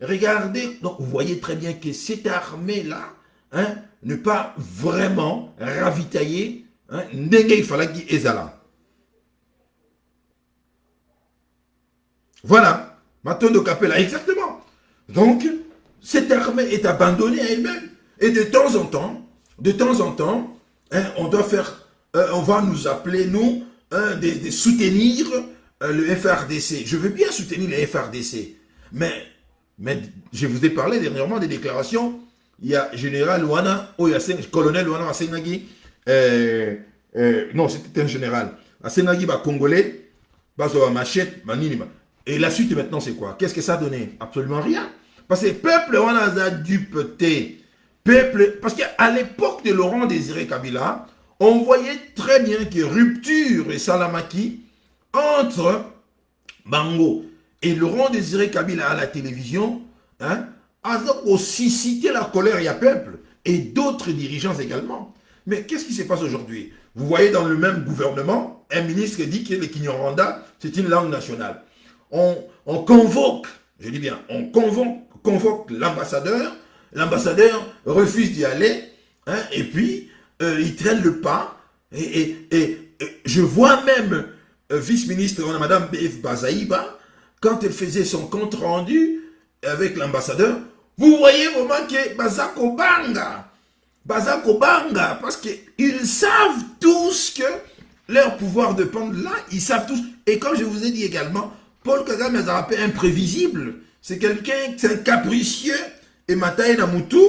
Regardez, donc vous voyez très bien que cette armée-là, hein, ne pas vraiment ravitailler, hein, Ndenge Falaki Ezala. Voilà, Matondo Kapela, exactement. Donc, cette armée est abandonnée à elle-même. Et de temps en temps, hein, on doit faire, on va nous appeler, nous, hein, de soutenir le FRDC. Je veux bien soutenir le FRDC, mais je vous ai parlé dernièrement des déclarations. Il y a général Wana, colonel Wana Asenagi, non, c'était un général. Asenagi, congolais, machette, manima. Et la suite maintenant, c'est quoi? Qu'est-ce que ça a donné? Absolument rien. Parce que le peuple Wana a dupeté. Peuple, parce qu'à l'époque de Laurent Désiré Kabila, on voyait très bien que rupture et Salamaki entre Bango et Laurent Désiré Kabila à la télévision, hein, a aussi cité la colère et le peuple et d'autres dirigeants également. Mais qu'est-ce qui se passe aujourd'hui? Vous voyez dans le même gouvernement, un ministre dit que le Kinyarwanda, c'est une langue nationale. On convoque, je dis bien, on convoque l'ambassadeur, l'ambassadeur refuse d'y aller, hein, et puis il traîne le pas, et je vois même vice-ministre, Madame B.F. Bazaïba, quand elle faisait son compte rendu avec l'ambassadeur, vous voyez vraiment que Bazako Banga, parce qu'ils savent tous que leur pouvoir dépend de là, ils savent tous, et comme je vous ai dit également, Paul Kagame est un peu imprévisible, c'est quelqu'un, c'est un capricieux, et Mataï Namutu,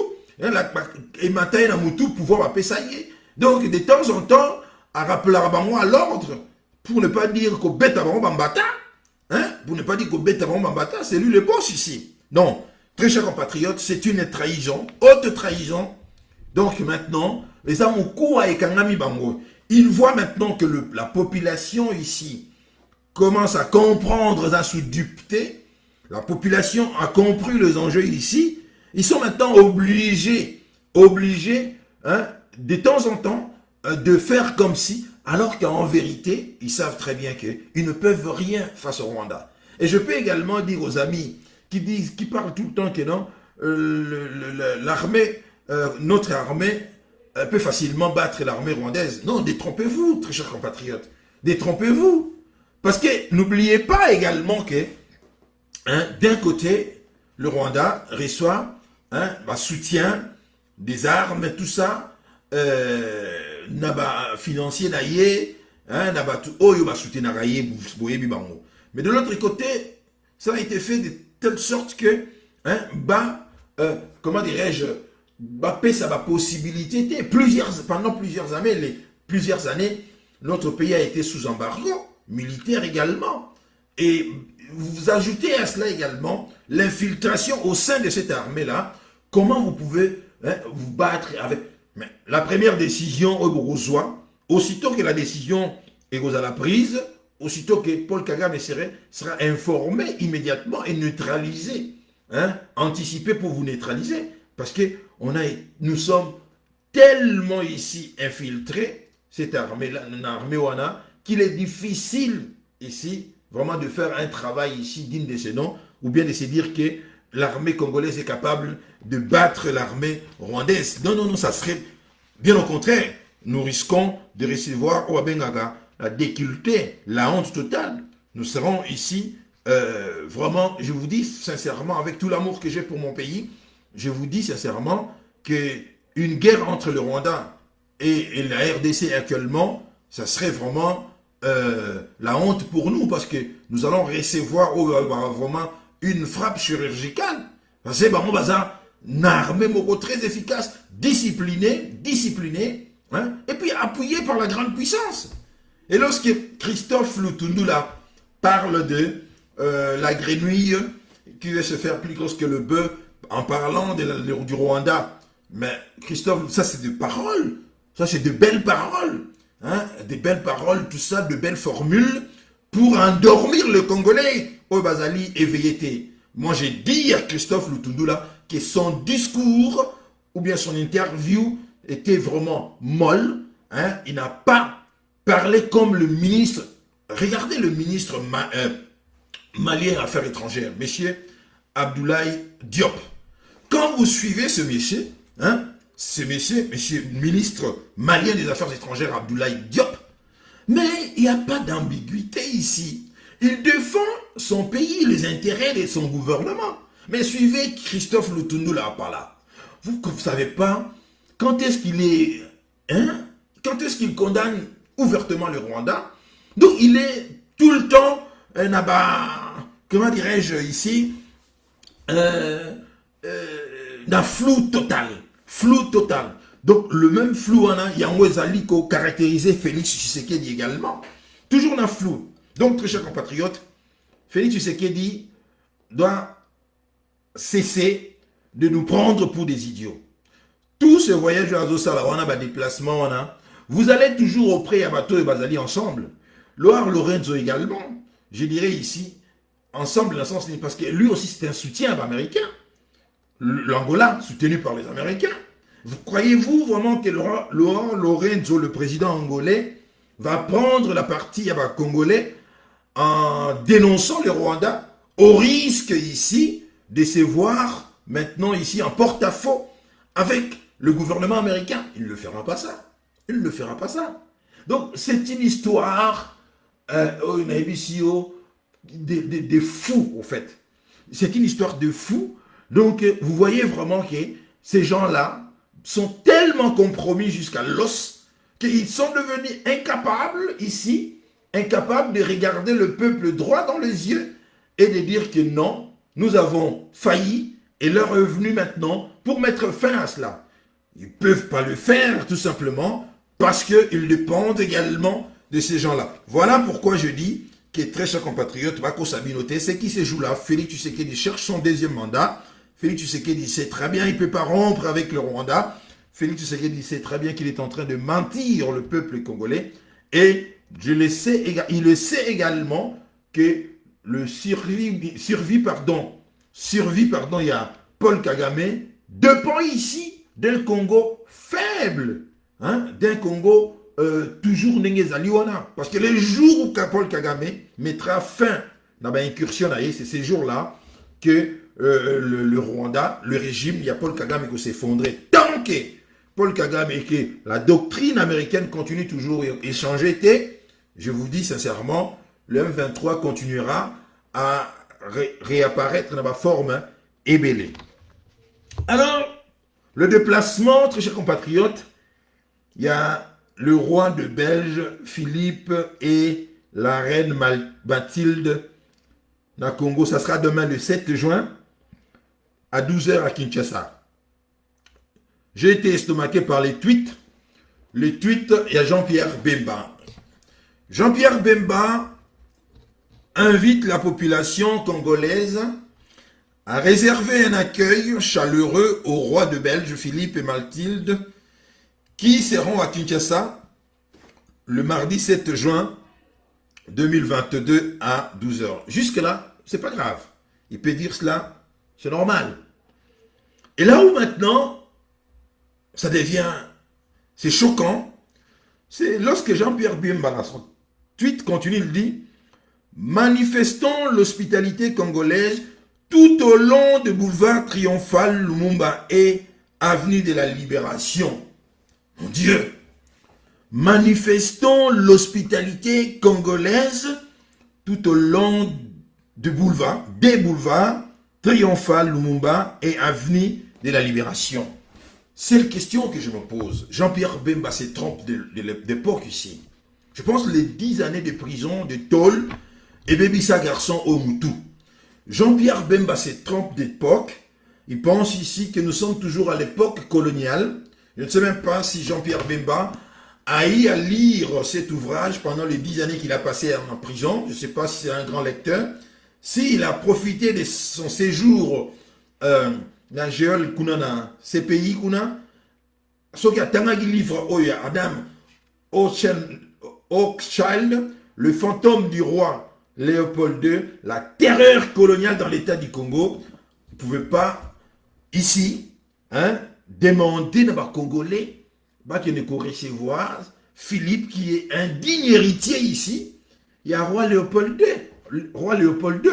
pouvoir appeler ça y est. Donc, de temps en temps, à rappeler à l'ordre, pour ne pas dire qu'au bête avant Bambata, hein, pour ne pas dire qu'au bête avant Bambata, c'est lui le boss ici. Non, très chers compatriotes, c'est une trahison, haute trahison. Donc maintenant, les Amoukoua et Kangami Bango, ils voient maintenant que la population ici commence à comprendre la sous-dupeté. La population a compris les enjeux ici. Ils sont maintenant obligés, hein, de temps en temps, de faire comme si, alors qu'en vérité, ils savent très bien qu'ils ne peuvent rien face au Rwanda. Et je peux également dire aux amis qui parlent tout le temps que non, l'armée, notre armée peut facilement battre l'armée rwandaise. Non, détrompez-vous, très chers compatriotes. Détrompez-vous. Parce que n'oubliez pas également que, hein, d'un côté, le Rwanda reçoit, hein, soutien des armes, tout ça, financier naïe, hein, soutien mais de l'autre côté, ça a été fait de telle sorte que, hein, comment dirais-je, ça va possibilité, pendant plusieurs années, notre pays a été sous embargo, militaire également. Et vous ajoutez à cela également l'infiltration au sein de cette armée-là. Comment vous pouvez, hein, vous battre avec... Mais la première décision au Borozoa, aussitôt que la décision est à la prise, aussitôt que Paul Kagame sera informé immédiatement et neutralisé, hein, anticipé pour vous neutraliser, parce que nous sommes tellement ici infiltrés, cette armée-là, une armée Wana, qu'il est difficile ici vraiment de faire un travail ici digne de ce nom, ou bien de se dire que l'armée congolaise est capable de battre l'armée rwandaise. Non, non, non, ça serait bien au contraire. Nous risquons de recevoir au Abengaga la déculte, la honte totale. Nous serons ici, vraiment, je vous dis sincèrement, avec tout l'amour que j'ai pour mon pays, je vous dis sincèrement qu'une guerre entre le Rwanda et la RDC actuellement, ça serait vraiment la honte pour nous, parce que nous allons recevoir vraiment une frappe chirurgicale. C'est une armée très efficace, disciplinée, hein, et puis appuyée par la grande puissance. Et lorsque Christophe Lutundula parle de la grenouille qui veut se faire plus grosse que le bœuf en parlant du Rwanda, mais Christophe, ça c'est des paroles, ça c'est de belles paroles, hein, des belles paroles, tout ça, de belles formules pour endormir le Congolais au Bazali éveillé. Moi j'ai dit à Christophe Lutundula que son discours ou bien son interview était vraiment molle, hein, il n'a pas parlé comme le ministre. Regardez le ministre malien Affaires étrangères, monsieur Abdoulaye Diop. Quand vous suivez ce monsieur, hein, monsieur ministre malien des Affaires étrangères Abdoulaye Diop, mais il n'y a pas d'ambiguïté ici. Il défend son pays, les intérêts de son gouvernement. Mais suivez Christophe Lutundu là, par là. Vous ne savez pas quand est-ce qu'il est, hein, quand est-ce qu'il condamne ouvertement le Rwanda. Donc il est tout le temps, comment dirais-je ici, d'un flou total. Flou total. Donc le même flou, il y a un Zaliko caractérisé Félix Tshisekedi également. Toujours dans flou. Donc, très chers compatriotes, Félix Tshisekedi doit cesser de nous prendre pour des idiots. Tout ce voyage à Zosala, on a des déplacements, vous allez toujours auprès Yabato et Bazali ensemble. Loire Lorenzo également, je dirais ici, ensemble dans le sens parce que lui aussi c'est un soutien américain. L'Angola, soutenu par les Américains. Croyez-vous vraiment que Loire Lorenzo, le président angolais, va prendre la partie congolais en dénonçant le Rwanda au risque ici de se voir maintenant ici en porte-à-faux avec le gouvernement américain? Il ne le fera pas ça. Il ne le fera pas ça. Donc c'est une histoire de fous, au fait. C'est une histoire de fous. Donc vous voyez vraiment que ces gens-là sont tellement compromis jusqu'à l'os qu'ils sont devenus incapables ici, incapables de regarder le peuple droit dans les yeux et de dire que non, nous avons failli et l'heure est venue maintenant pour mettre fin à cela. Ils ne peuvent pas le faire tout simplement parce qu'ils dépendent également de ces gens-là. Voilà pourquoi je dis que très chers compatriotes, Bako Sabinoté, c'est qui se joue là. Félix Tshisekedi cherche son deuxième mandat. Félix Tshisekedi sait très bien, il ne peut pas rompre avec le Rwanda. Félix Tshisekedi sait très bien qu'il est en train de mentir le peuple congolais. Et il le sait également que le survie, il y a Paul Kagame, dépend ici d'un Congo faible, hein, d'un Congo toujours Nengezaliwana. Parce que les jours où Paul Kagame mettra fin à l'incursion, c'est ces jours-là que le Rwanda, le régime, il y a Paul Kagame qui s'effondrait. Tant que Paul Kagame et que la doctrine américaine continue toujours à échanger, je vous dis sincèrement, le M23 continuera à réapparaître dans ma forme ébellée. Alors, le déplacement, très chers compatriotes, il y a le roi de Belge, Philippe, et la reine Mathilde, dans le Congo. Ça sera demain le 7 juin, à 12h à Kinshasa. J'ai été estomaqué par les tweets. Les tweets, il y a Jean-Pierre Bemba. Jean-Pierre Bemba invite la population congolaise à réserver un accueil chaleureux au roi de Belge, Philippe et Mathilde, qui seront à Kinshasa le mardi 7 juin 2022 à 12h. Jusque-là, c'est pas grave. Il peut dire cela, c'est normal. Et là où maintenant, ça devient, c'est choquant, c'est lorsque Jean-Pierre Bemba, dans son tweet continue, il dit « Manifestons l'hospitalité congolaise tout au long de boulevard triomphal Lumumba et avenue de la Libération. » Mon Dieu! Manifestons l'hospitalité congolaise tout au long des boulevards triomphal Lumumba et avenue de la Libération. C'est la question que je me pose. Jean-Pierre Bemba se trompe d'époque ici. Je pense les 10 années de prison de Tôle et Bébissa Garçon au Moutou. Jean-Pierre Bemba se trompe d'époque. Il pense ici que nous sommes toujours à l'époque coloniale. Je ne sais même pas si Jean-Pierre Bemba a eu à lire cet ouvrage pendant les 10 années qu'il a passé en prison. Je ne sais pas si c'est un grand lecteur. S'il a profité de son séjour dans Géol Kunana, ces pays Kuna, ce qui a tangagi livre Oya Adam Hochschild, le fantôme du roi Léopold II, la terreur coloniale dans l'état du Congo. Vous ne pouvez pas ici demander à Congolais qui ne recevoir Philippe qui est un digne héritier ici, il y a roi Léopold II. Roi Léopold II.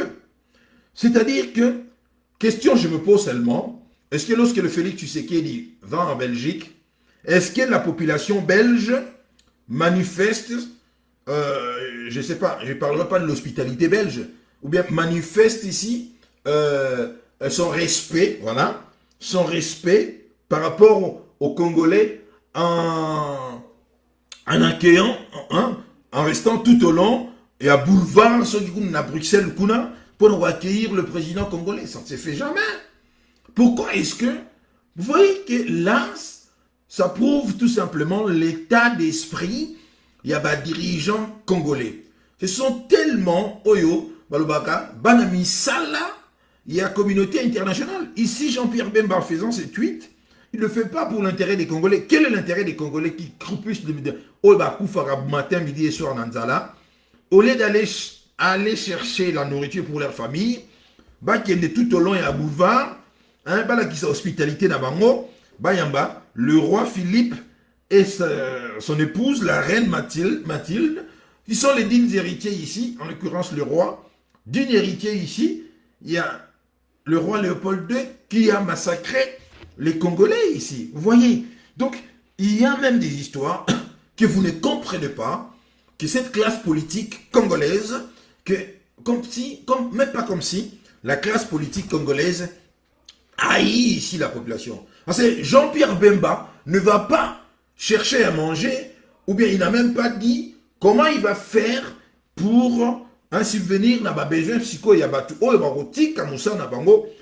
C'est-à-dire que, question je me pose seulement, est-ce que lorsque le Félix Tshisekedi va en Belgique, est-ce que la population belge manifeste, je ne sais pas, je ne parlerai pas de l'hospitalité belge, ou bien manifeste ici son respect, voilà, son respect par rapport aux Congolais en accueillant, hein, en restant tout au long et à boulevard, à Bruxelles, pour accueillir le président congolais. Ça ne se fait jamais. Pourquoi est-ce que, vous voyez que là, ça prouve tout simplement l'état d'esprit, il y a des dirigeants congolais. Ce sont tellement, Oyo, Balobaka, Banami Sala, il y a communauté internationale. Ici, Jean-Pierre Bemba faisant ses tweets, il ne le fait pas pour l'intérêt des Congolais. Quel est l'intérêt des Congolais qui croupissent de matin, midi et soir dans Nzala, au lieu d'aller chercher la nourriture pour leur famille, qui est tout au long et à boulevard, hein, qui est hospitalité dans Bango, le roi Philippe et son épouse, la reine Mathilde, qui sont les dignes héritiers ici, en l'occurrence le roi, digne héritier ici, il y a le roi Léopold II qui a massacré les Congolais ici. Vous voyez? Donc, il y a même des histoires que vous ne comprenez pas, que cette classe politique congolaise, même pas comme si, la classe politique congolaise haït ici la population. Parce que Jean-Pierre Bemba ne va pas chercher à manger, ou bien il n'a même pas dit comment il va faire pour subvenir à besoin psycho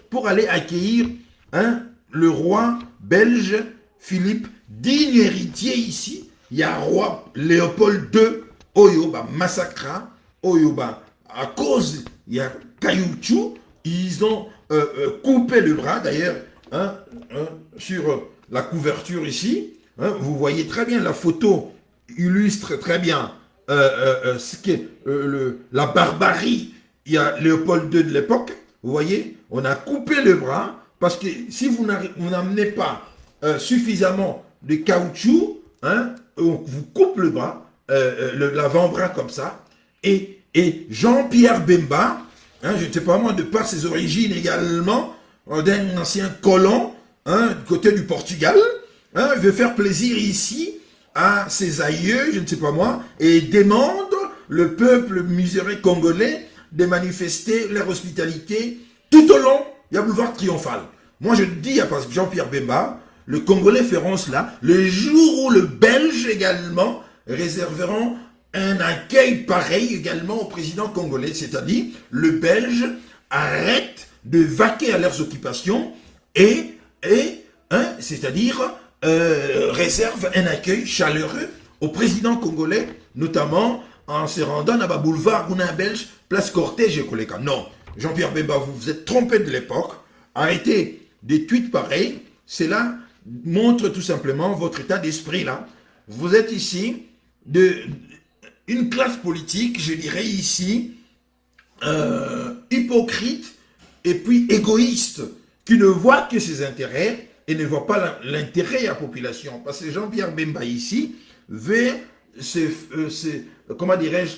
pour aller accueillir le roi belge Philippe, digne héritier ici. Il y a roi Léopold II, Oyoba massacra, Oyoba à cause, il y a caillouchou, ils ont coupé le bras d'ailleurs sur la couverture ici. Vous voyez très bien, la photo illustre très bien ce qu'est la barbarie. Il y a Léopold II de l'époque. Vous voyez, on a coupé le bras parce que si vous n'amenez pas suffisamment de caoutchouc, on vous coupe le bras, l'avant-bras comme ça. Et Jean-Pierre Bemba, je ne sais pas moi, de par ses origines également, d'un ancien colon du côté du Portugal, veut faire plaisir ici à ses aïeux, je ne sais pas moi, et demande le peuple miséré congolais de manifester leur hospitalité tout au long du boulevard triomphal. Moi je dis à Jean-Pierre Bemba, le Congolais feront cela le jour où le Belge également réserveront un accueil pareil également au président congolais, c'est-à-dire le Belge arrête de vaquer à leurs occupations et c'est-à-dire réserve un accueil chaleureux au président congolais, notamment en se rendant à boulevard Gouna Belge, place Cortège et Koleka. Non, Jean-Pierre Bemba, vous vous êtes trompé de l'époque. Arrêtez des tweets pareils. Cela montre tout simplement votre état d'esprit là. Vous êtes ici une classe politique, je dirais ici, hypocrite et puis égoïste, qui ne voit que ses intérêts et ne voit pas l'intérêt à la population. Parce que Jean-Pierre Bemba ici veut comment dirais-je,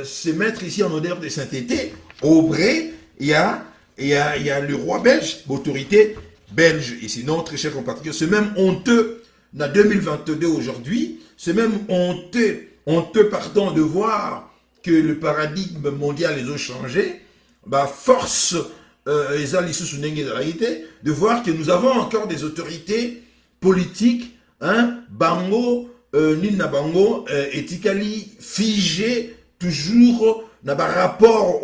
se mettre ici en odeur de sainteté. Au vrai, il y a le roi belge, l'autorité belge ici, notre cher compatriote. C'est même honteux, en 2022 aujourd'hui, c'est même honteux, pardon, de voir que le paradigme mondial les a changé. Force de voir que nous avons encore des autorités politiques, bango, nina bango, etikali, figées, toujours dans un rapport,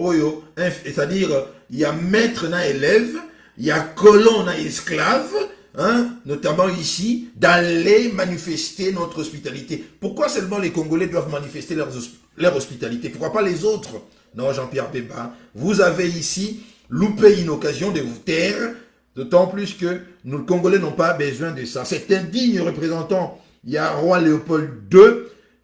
c'est-à-dire, il y a maître na élève, il y a colon na esclave, notamment ici, d'aller manifester notre hospitalité. Pourquoi seulement les Congolais doivent manifester leur hospitalité? Pourquoi pas les autres? Non, Jean-Pierre Bemba, vous avez ici loupé une occasion de vous taire, d'autant plus que nous, les Congolais, n'ont pas besoin de ça. C'est un digne représentant. Il y a roi Léopold II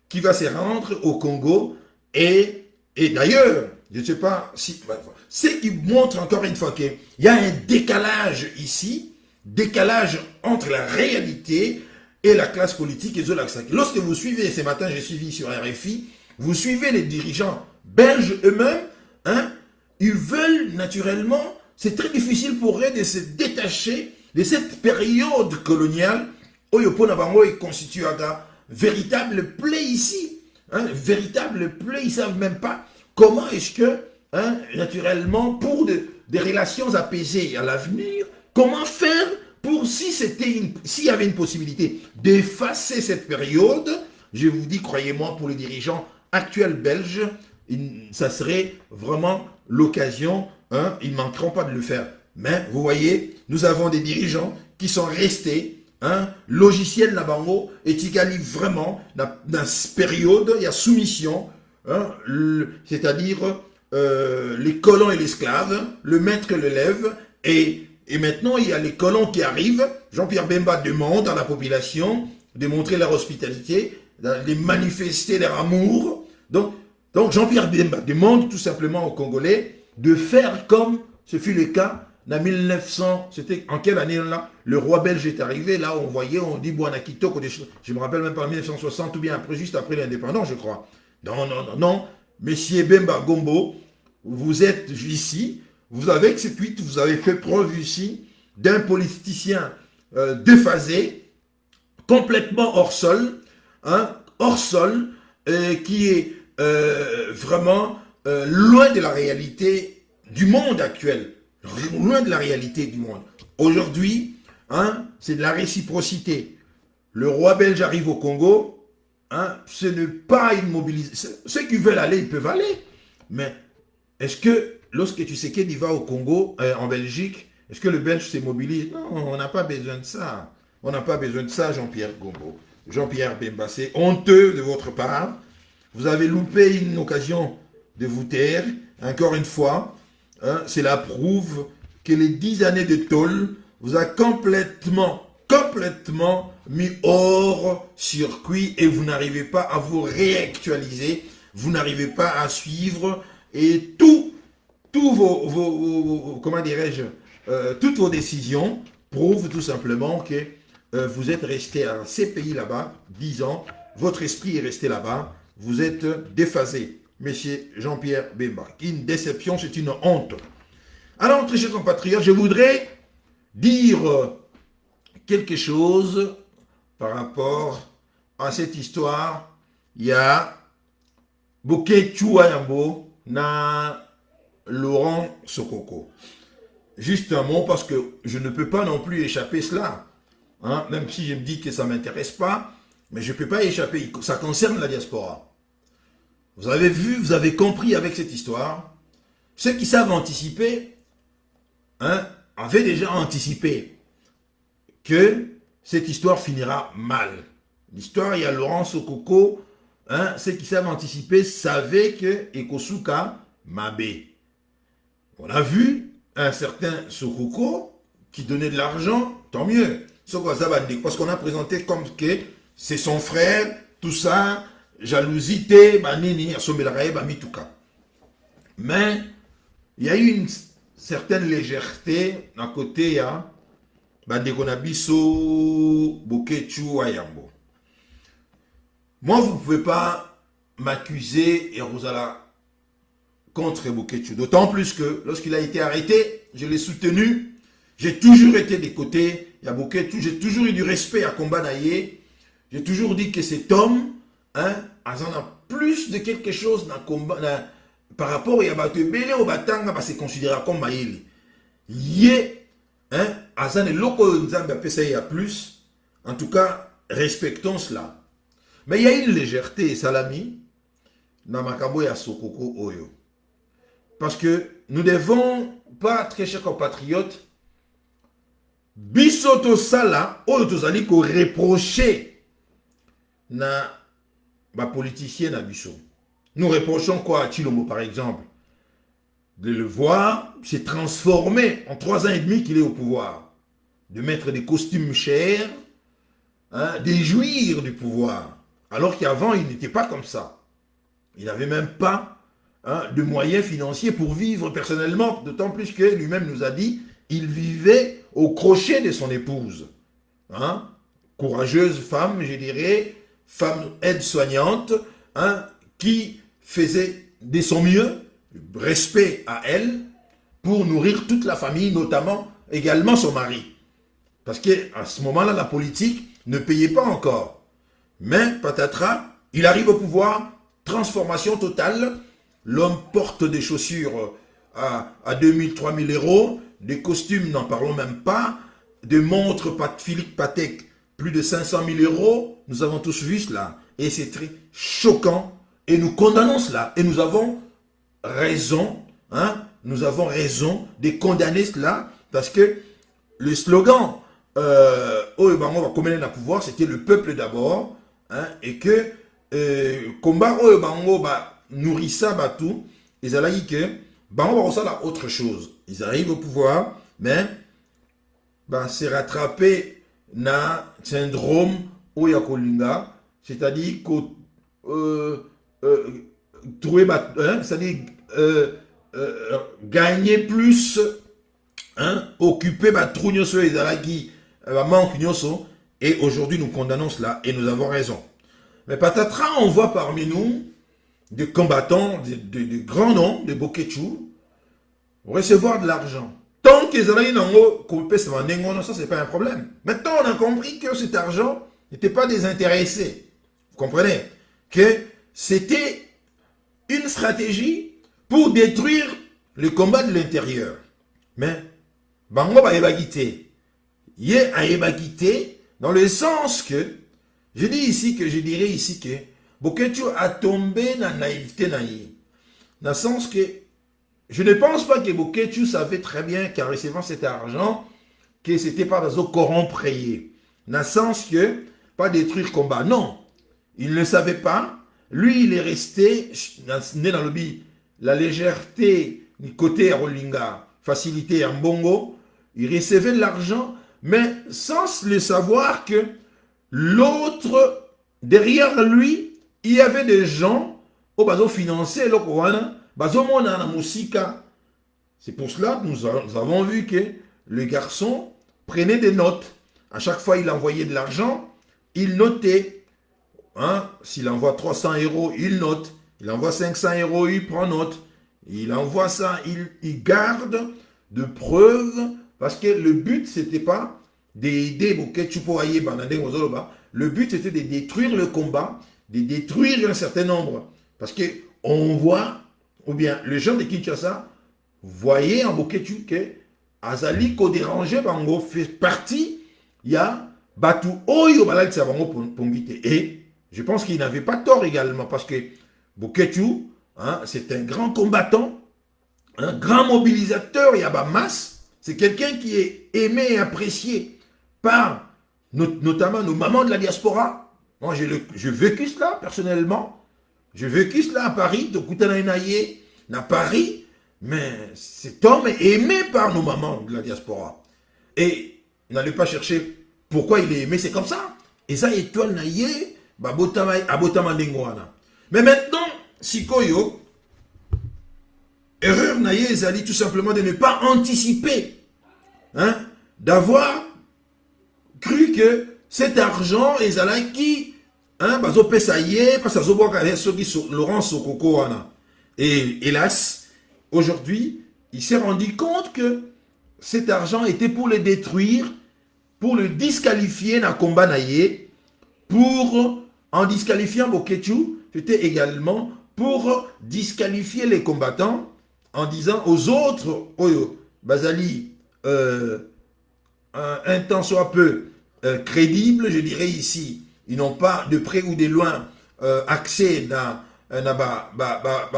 qui va se rendre au Congo et d'ailleurs, je ne sais pas si... Ce qui montre encore une fois qu'il y a un décalage ici, décalage entre la réalité et la classe politique et lorsque vous suivez, ce matin j'ai suivi sur RFI, vous suivez les dirigeants belges eux-mêmes, hein, ils veulent naturellement, c'est très difficile pour eux de se détacher de cette période coloniale où il constitue un véritable plaie ici, hein, véritable plaie, ils ne savent même pas comment est-ce que, hein, naturellement, pour des relations apaisées à l'avenir, comment faire pour, s'il y avait une possibilité d'effacer cette période, je vous dis, croyez-moi, pour les dirigeants actuels belges, ça serait vraiment l'occasion, hein, ils ne manqueront pas de le faire. Mais vous voyez, nous avons des dirigeants qui sont restés, hein, logiciel Nabango, et qui gagnent vraiment, dans cette période, il y a soumission, hein, c'est-à-dire les colons et l'esclave, le maître et l'élève, et maintenant il y a les colons qui arrivent. Jean-Pierre Bemba demande à la population de montrer leur hospitalité, de manifester leur amour. Donc Jean-Pierre Bemba demande tout simplement aux Congolais de faire comme ce fut le cas en 1900, c'était en quelle année là? Le roi belge est arrivé, là on voyait, on dit Bouana Kitoko, je me rappelle même pas, 1960 ou bien après, juste après l'indépendance je crois. Non, Messieurs Bemba Gombo, vous êtes ici, vous avez fait preuve ici d'un politicien déphasé, complètement hors sol, hein, qui est vraiment loin de la réalité du monde actuel, loin de la réalité du monde. Aujourd'hui, hein, c'est de la réciprocité. Le roi belge arrive au Congo, hein, ce n'est pas une mobilisation. Ceux qui veulent aller, ils peuvent aller. Mais est-ce que lorsque tu sais qu'il va au Congo, en Belgique, est-ce que le Belge se mobilise? Non, on n'a pas besoin de ça. On n'a pas besoin de ça, Jean-Pierre Gombo. Jean-Pierre Bemba, c'est honteux de votre part. Vous avez loupé une occasion de vous taire. Encore une fois, hein, cela prouve que les 10 années de tôle vous a complètement mis hors circuit et vous n'arrivez pas à vous réactualiser, vous n'arrivez pas à suivre et tous vos comment dirais-je, toutes vos décisions prouvent tout simplement que vous êtes resté à ces pays là-bas 10 ans, votre esprit est resté là-bas, vous êtes déphasé, monsieur Jean-Pierre Bemba. Une déception, c'est une honte. Alors, très chers compatriotes, je voudrais dire quelque chose par rapport à cette histoire. Il y a Boké Chouayambo na Laurent Sokoko. Juste un mot parce que je ne peux pas non plus échapper cela. Hein, même si je me dis que ça ne m'intéresse pas, mais je ne peux pas échapper. Ça concerne la diaspora. Vous avez vu, vous avez compris avec cette histoire. Ceux qui savent anticiper, hein, avaient déjà anticipé que cette histoire finira mal. L'histoire, il y a Laurent Sokoko, hein, ceux qui savent anticiper savaient que Ekosuka Mabé. On a vu un certain Sokoko qui donnait de l'argent, tant mieux. Parce qu'on a présenté comme que c'est son frère, tout ça, jalousie, banini, mituka. Mais il y a eu une certaine légèreté à côté, il y a Bandekonabiso Bokechu Ayambo. Moi, vous ne pouvez pas m'accuser et vous allez contre Bokechu. D'autant plus que lorsqu'il a été arrêté, je l'ai soutenu. J'ai toujours été des côtés. Il y a Bokechu. J'ai toujours eu du respect à Komba Naye. J'ai toujours dit que cet homme, hein, en a plus de quelque chose dans combat, par rapport à Yabatebele au Batanga, c'est considéré comme Maïli. Yé, hein, Azan et Loko Nzambe il y a plus. En tout cas, respectons cela. Mais il y a une légèreté, Salami, dans Makabo et Sokoko Oyo. Parce que nous ne devons pas, très chers compatriotes, Bisoto Sala, Oyo Tozali ko reprocher na politicien na biso. Nous reprochons quoi à Chilombo par exemple? De le voir s'est transformé en 3 ans et demi qu'il est au pouvoir. De mettre des costumes chers, hein, de jouir du pouvoir. Alors qu'avant il n'était pas comme ça. Il n'avait même pas, hein, de moyens financiers pour vivre personnellement. D'autant plus que lui-même nous a dit il vivait au crochet de son épouse. Hein? courageuse femme, je dirais, femme aide-soignante, hein, qui faisait de son mieux, respect à elle, pour nourrir toute la famille, notamment également son mari. Parce qu'à ce moment-là, la politique ne payait pas encore. Mais, patatras, il arrive au pouvoir, transformation totale. L'homme porte des chaussures à 2000, 3000 euros, des costumes, n'en parlons même pas, des montres Philippe Patek, plus de 500 000 euros. Nous avons tous vu cela. Et c'est très choquant. Et nous condamnons cela. Et nous avons raison, hein, nous avons raison de condamner cela, parce que le slogan on va commander le pouvoir, c'était le peuple d'abord, hein, et que combat nourrissa tout, ils allaient que on va autre chose. Ils arrivent au pouvoir, mais c'est rattrapé na syndrome Oyakolinga, c'est-à-dire que trouver, c'est-à-dire gagner plus, hein, occuper trou sur les alaki, manque nyoso, et aujourd'hui nous condamnons cela et nous avons raison. Mais patatras, on voit parmi nous des combattants, de grands noms, de Bokechu, recevoir de l'argent. Tant qu'ils allaient couper ça, c'est pas un problème. Maintenant, on a compris que cet argent n'était pas désintéressé. Vous comprenez? Que c'était une stratégie pour détruire le combat de l'intérieur. Mais, bango ba ebagité. Yé a ebagité dans le sens que, je dirais ici que, Bokechu a tombé dans la naïveté naïve. Dans le sens que, je ne pense pas que Bokechu savait très bien qu'en recevant cet argent, que c'était pas dans un corrompre. Dans le sens que, pas détruire le combat. Non. Il ne savait pas. Lui, il est resté, né dans le bi, la légèreté du côté Rolinga, facilité en bongo. Il recevait de l'argent, mais sans le savoir que l'autre, derrière lui, il y avait des gens au bazo financé, bazo mona na musika. C'est pour cela que nous avons vu que le garçon prenait des notes. À chaque fois, il envoyait de l'argent, il notait. Hein? S'il envoie 300 euros, il note. Il envoie 500 euros, il prend note. Il envoie ça, il garde de preuves. Parce que le but, c'était pas d'aider Bokechu pour ailler Banadé Mozoloba. Le but, c'était de détruire le combat, de détruire un certain nombre. Parce que on voit, ou bien les gens de Kinshasa voyaient en Bokechu que Azali ko dérangé bango fait partie, il y a Batu Oyo Balal Tsabango Pongite. Et je pense qu'il n'avait pas tort également, parce que Bokechu, hein, c'est un grand combattant, un grand mobilisateur, il y a masse. C'est quelqu'un qui est aimé et apprécié par notamment nos mamans de la diaspora. Moi, j'ai vécu cela personnellement. J'ai vécu cela à Paris, de Koutanaïnaïe, à Paris. Mais cet homme est aimé par nos mamans de la diaspora. Et n'allez pas chercher pourquoi il est aimé, c'est comme ça. Et ça, étoile naïe, mais maintenant, Sikoyo, erreur naïe, Zali, tout simplement de ne pas anticiper. Hein, d'avoir cru que cet argent est là qui bazo pesaye parce que Laurent Sokoko et hélas aujourd'hui il s'est rendu compte que cet argent était pour le détruire, pour le disqualifier dans le combat naïe, pour en disqualifiant Bokechu, c'était également pour disqualifier les combattants en disant aux autres Bazali un temps soit peu crédible, je dirais ici, ils n'ont pas de près ou de loin accès dans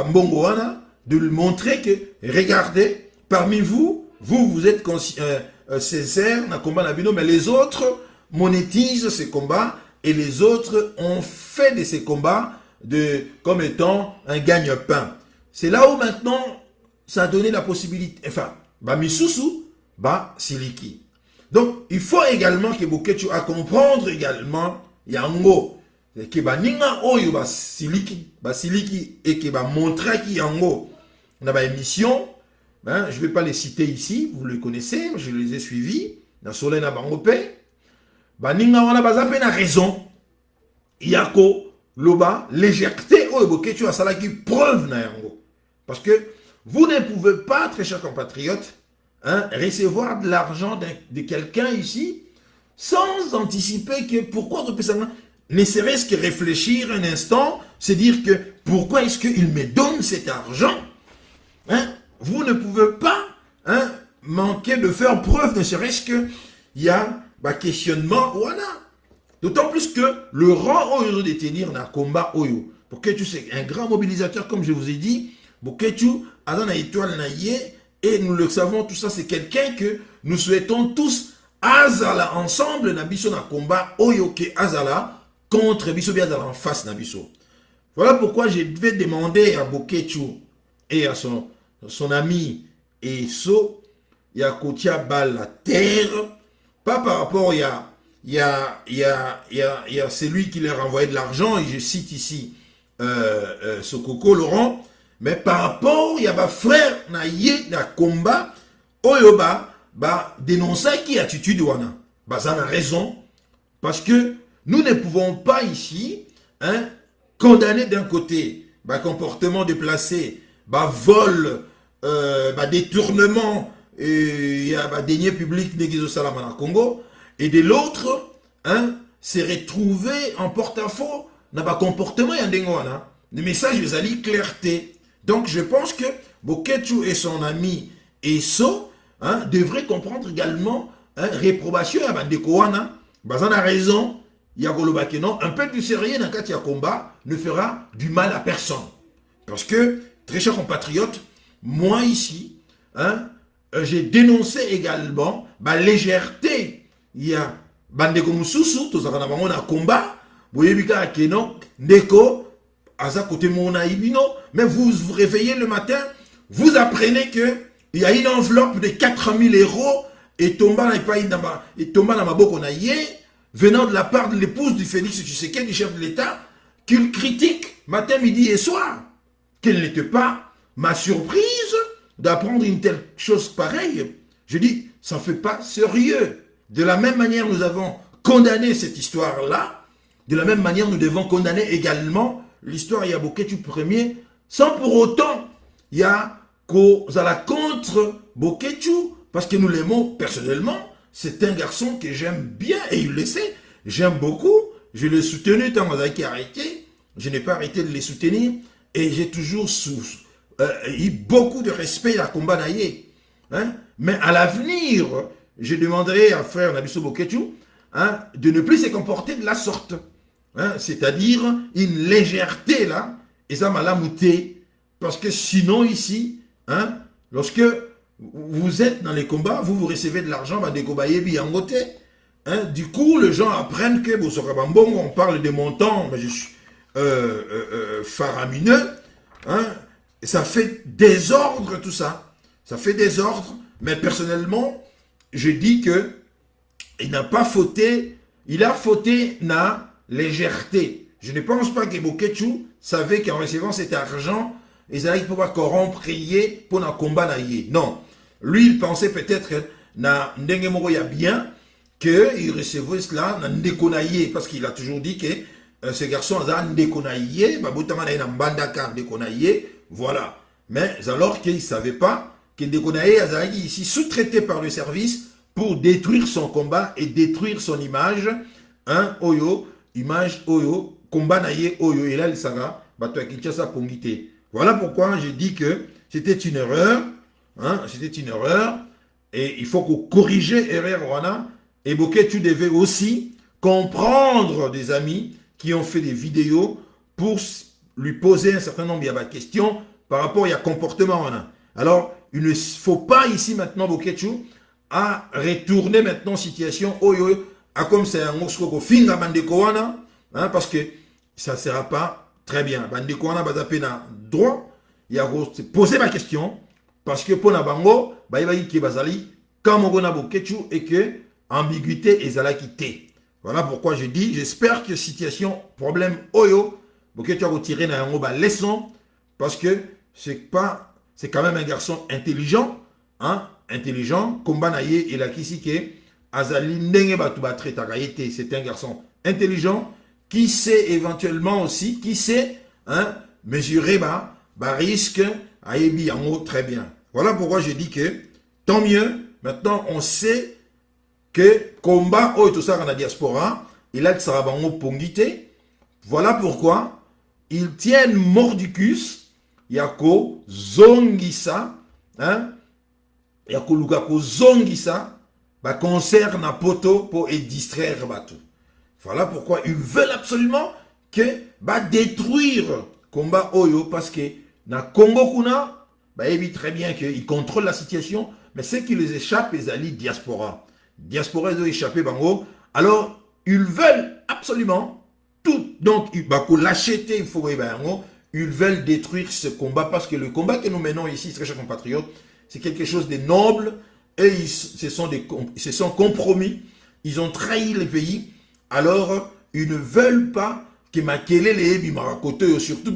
Mbongoana, de lui montrer que, regardez, parmi vous, vous êtes sincères dans le combat Nabino, mais les autres monétisent ces combats et les autres ont fait de ces combats comme étant un gagne-pain. C'est là où maintenant, ça a donné la possibilité, enfin, Misusu, Siliki. Donc, il faut également que Bokechu a comprendre également Yango. Que Ninga Oyo Siliki et que montrer qui Yango. On a une émission, je ne vais pas les citer ici, vous les connaissez, je les ai suivis, dans Solena Bangopé. baninga wana baza pe na raison yako loba légèreté oyo boketu asalaki preuve na yango. Parce que vous ne pouvez pas, très chers compatriotes, hein, recevoir de l'argent de quelqu'un ici sans anticiper que pourquoi ne serait-ce que réfléchir un instant, se dire que pourquoi est-ce qu'il me donne cet argent, hein? Vous ne pouvez pas, hein, manquer de faire preuve, ne serait-ce que il y a un questionnement, voilà. D'autant plus que le rang oyo de tenir na combat oyo, pour que tu sais, un grand mobilisateur, comme je vous ai dit, Boketu, Adana étoile na yé, et nous le savons, tout ça, c'est quelqu'un que nous souhaitons tous azala ensemble, na biso na combat oyo ke azala contre biso bi azala en face na biso. Voilà pourquoi je devais demander à Boketu et à son ami Eso, il y a Kotia Bal la terre, pas par rapport, il y a celui qui leur a envoyé de l'argent, et je cite ici Sokoko Laurent, mais par rapport, il y a ma frère na yé na combat, oyoba, dénoncer qui attitude wana. Ça a raison, parce que nous ne pouvons pas ici, hein, condamner d'un côté, comportement déplacé, vol, détournement, il y a deniers publics négizo salama na Congo, et de l'autre, hein, se retrouver en porte-à-faux dans le comportement yandengwana. Le message les alliés clarté. Donc je pense que Boketu et son ami Eso, hein, devraient comprendre également, hein, réprobation à Bandekowana. Bazan a raison, non, un peu du sérieux dans le combat ne fera du mal à personne. Parce que, très chers compatriotes, moi ici, hein, j'ai dénoncé également la légèreté. Il y a Bandeko Mususu, tous en combat, Boyebika Akeno, Ndeko, Aza côté Mona Ibino, mais vous vous réveillez le matin, vous apprenez que il y a une enveloppe de 4000 € et tomba dans ma boko na yé, venant de la part de l'épouse du Félix Tshisekedi, du chef de l'État, qu'il critique matin, midi et soir. Quelle n'était pas ma surprise d'apprendre une telle chose pareille. Je dis, ça ne fait pas sérieux. De la même manière, nous avons condamné cette histoire-là. De la même manière, nous devons condamner également l'histoire Yaboketu premier, sans pour autant, il y a la contre Boketu, parce que nous l'aimons personnellement. C'est un garçon que j'aime bien, et il le sait. J'aime beaucoup. Je l'ai soutenu tant qu'il a arrêté. Je n'ai pas arrêté de les soutenir. Et j'ai toujours eu beaucoup de respect à combat naïe. Hein? Mais à l'avenir, je demanderai à frère Nabiso Boketu, hein, de ne plus se comporter de la sorte. Hein? C'est-à-dire une légèreté là, et ça m'a lamouté. Parce que sinon ici, hein, lorsque vous êtes dans les combats, vous recevez de l'argent, hein? Du coup, les gens apprennent que on parle de montants, mais je suis faramineux, hein? Et ça fait désordre tout ça. Ça fait désordre, mais personnellement, je dis que il n'a pas fauté, il a fauté na légèreté. Je ne pense pas que Boketu savait qu'en recevant cet argent, ils allaient pouvoir corrompre pour un combat naïe. Non. Lui, il pensait peut-être na Ndengemoro ya bien qu'il recevait cela na Ndekonaïe, parce qu'il a toujours dit que ce garçon a Ndekonaïe, voilà. Mais alors qu'il ne savait pas que Ndekonaïe a ici sous-traité par le service pour détruire son combat et détruire son image. Hein, Oyo, image Oyo, combat naïe Oyo, et là il sera, voilà pourquoi j'ai dit que c'était une erreur. Hein, c'était une erreur et il faut qu'on corrige l'erreur. Voilà. Et Boketu devait aussi comprendre des amis qui ont fait des vidéos pour lui poser un certain nombre de questions par rapport à comportement. Voilà. Alors, il ne faut pas ici maintenant, Boketu, à retourner maintenant situation à comme c'est un mosco finga bandekoana, hein, parce que ça ne sera pas très bien. Bandekoana va taper dans droit, il y a poser ma question. Parce que pour Nabango, et que ambiguïté et zalakité. Voilà pourquoi je dis, j'espère que situation, problème Oyo, Boketu a retiré na leçon, parce que c'est quand même un garçon intelligent, hein, intelligent, combat naïe et la kisike, Azali ndenge batu ba traitaka été, c'est un garçon intelligent qui sait éventuellement aussi, qui sait mesurer risque à Ebi en haut très bien. Voilà pourquoi je dis que tant mieux, maintenant on sait que combat oh tout ça dans la diaspora, il a de Sarabango Pongité. Voilà pourquoi ils tiennent mordicus, yako zongisa, yako lugako zongisa, concert na poto pour distraire bateau. Voilà pourquoi ils veulent absolument que détruire combat oyo parce que na Congo kuna évite très bien qu'ils contrôlent la situation, mais ce qui les échappe les alliés diaspora. Diaspora ils ont échappé bango. Alors ils veulent absolument tout. Donc ils l'acheter il faut ils veulent détruire ce combat parce que le combat que nous menons ici, très chers compatriotes, c'est quelque chose de noble. Et ils se sont compromis, ils ont trahi le pays, alors ils ne veulent pas que Makele les Bimarakote, surtout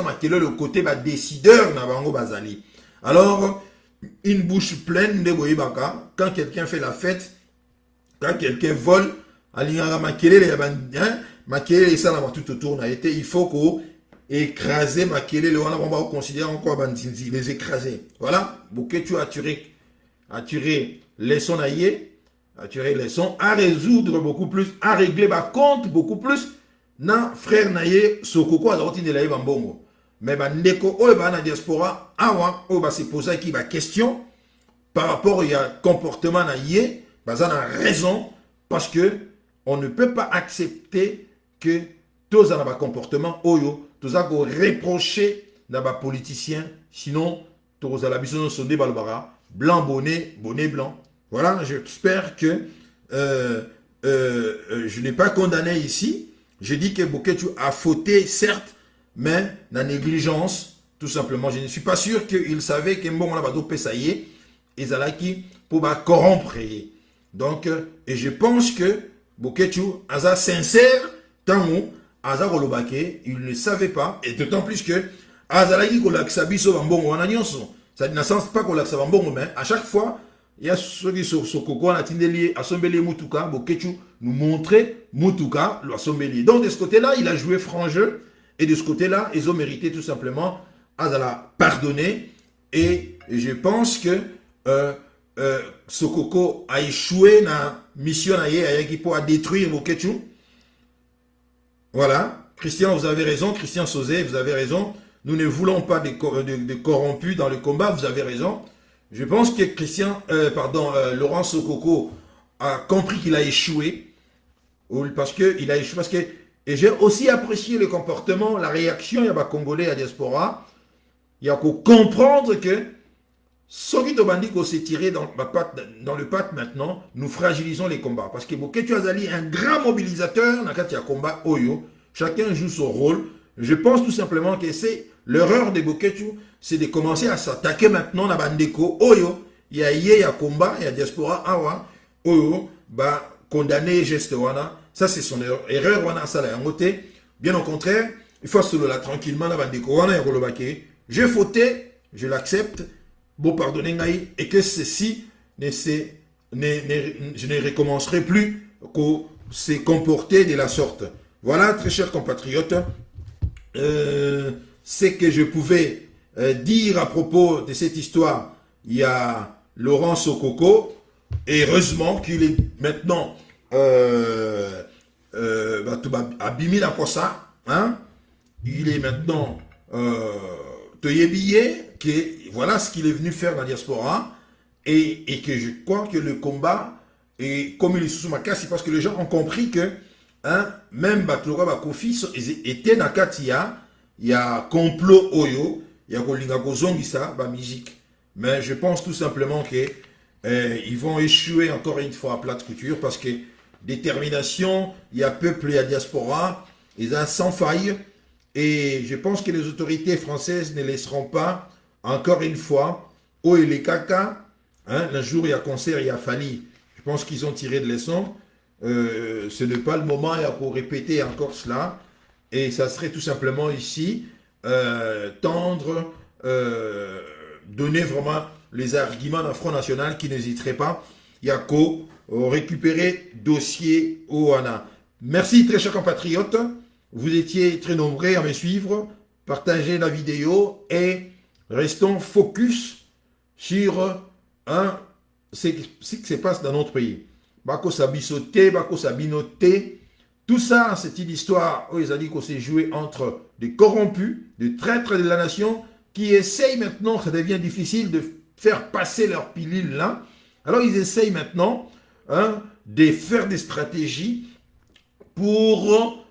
Makele le côté décideur Nabango Bazali. Alors, une bouche pleine de Boyibaka, quand quelqu'un fait la fête, quand quelqu'un vole, Makele les salama tout autour n'a été, il faut qu'on écraser Makele, on va considérer encore les écraser. Voilà, Bouquet tu as attirer les sons à résoudre beaucoup plus, à régler ma compte beaucoup plus, na frère naye sokoko à l'ortine de la bambongo. Mais ndeko o na diaspora awa o se poser qui question par rapport à comportement naye, ça a raison parce que on ne peut pas accepter que tous en un comportement oyo, tous a reprocher na ba politicien, sinon tous à la biso son balbara. Blanc, bonnet, bonnet blanc. Voilà, j'espère que je n'ai pas condamné ici. Je dis que Boketu a fauté, certes, mais la négligence, tout simplement. Je ne suis pas sûr qu'il savait que bon, on a pas d'eau pesaillé, et Zalaki pour corrompre. Donc, et je pense que Boketu, Aza sincère, tant où Aza Rolobake, il ne savait pas, et d'autant plus que Azalaki Kolaksabiso Bambon, on a ça ne sens pas qu'on l'a savoir bon, mais à chaque fois, il y a ceux qui sont sur Coco, on a tindeli, Assombeli Mutuka, Bokechu nous montrer Mutuka, l'Assombeli. Donc de ce côté-là, il a joué franc jeu, et de ce côté-là, ils ont mérité tout simplement à pardonner. Et je pense que Sokoko a échoué dans la mission pour détruire Bokechu. Voilà, Christian, vous avez raison, Christian Sauzé, vous avez raison. Nous ne voulons pas de corrompus dans le combat, vous avez raison. Je pense que Laurent Sokoko a compris qu'il a échoué. Parce que et j'ai aussi apprécié le comportement, la réaction il y a des Congolais à diaspora. Il y a qu'à comprendre que Sogi Tobandiko s'est tiré dans le pat maintenant, nous fragilisons les combats. Parce que Boketu Azali est un grand mobilisateur dans le combat Oyo. Chacun joue son rôle. Je pense tout simplement que c'est l'erreur de Boketu, c'est de commencer à s'attaquer maintenant à Bandeko Oyo. Il y a combat, il y a diaspora Awa Oyo, condamner geste wana. Ça c'est son erreur wana ça la ngoté. Bien au contraire, il faut se la tranquillement à Bandeko wana et j'ai fauté, je l'accepte. Bon pardonnez et que ceci je ne recommencerai plus qu'on s'est comporté de la sorte. Voilà, très chers compatriotes. Ce que je pouvais dire à propos de cette histoire. Il y a Laurent Sokoko, et heureusement qu'il est maintenant abîmé pour ça. Hein? Il est maintenant Toyébillé, que voilà ce qu'il est venu faire dans la diaspora, et que je crois que le combat, et comme il est sous ma casse, c'est parce que les gens ont compris que même Batlora Bakofi était dans Katia, il y a complot Oyo, il y a Kolinga Kozongisa, musique. Mais je pense tout simplement que ils vont échouer encore une fois à plate couture parce que détermination, il y a peuple, il y a diaspora, ils ont sans faille. Et je pense que les autorités françaises ne laisseront pas, encore une fois, oh et les caca, le jour il y a concert, il y a Fali. Je pense qu'ils ont tiré de leçons. Ce n'est pas le moment pour répéter encore cela. Et ça serait tout simplement ici, tendre, donner vraiment les arguments d'un Front National qui n'hésiterait pas. Il y a récupérer dossier OANA. Merci très chers compatriotes, vous étiez très nombreux à me suivre, partagez la vidéo et restons focus sur ce qui se passe dans notre pays. Bako Sabisoté, Bako Sabinoté, tout ça c'est une histoire où ils ont dit qu'on s'est joué entre des corrompus, des traîtres de la nation qui essayent maintenant, ça devient difficile de faire passer leur pilule là. Alors ils essayent maintenant de faire des stratégies pour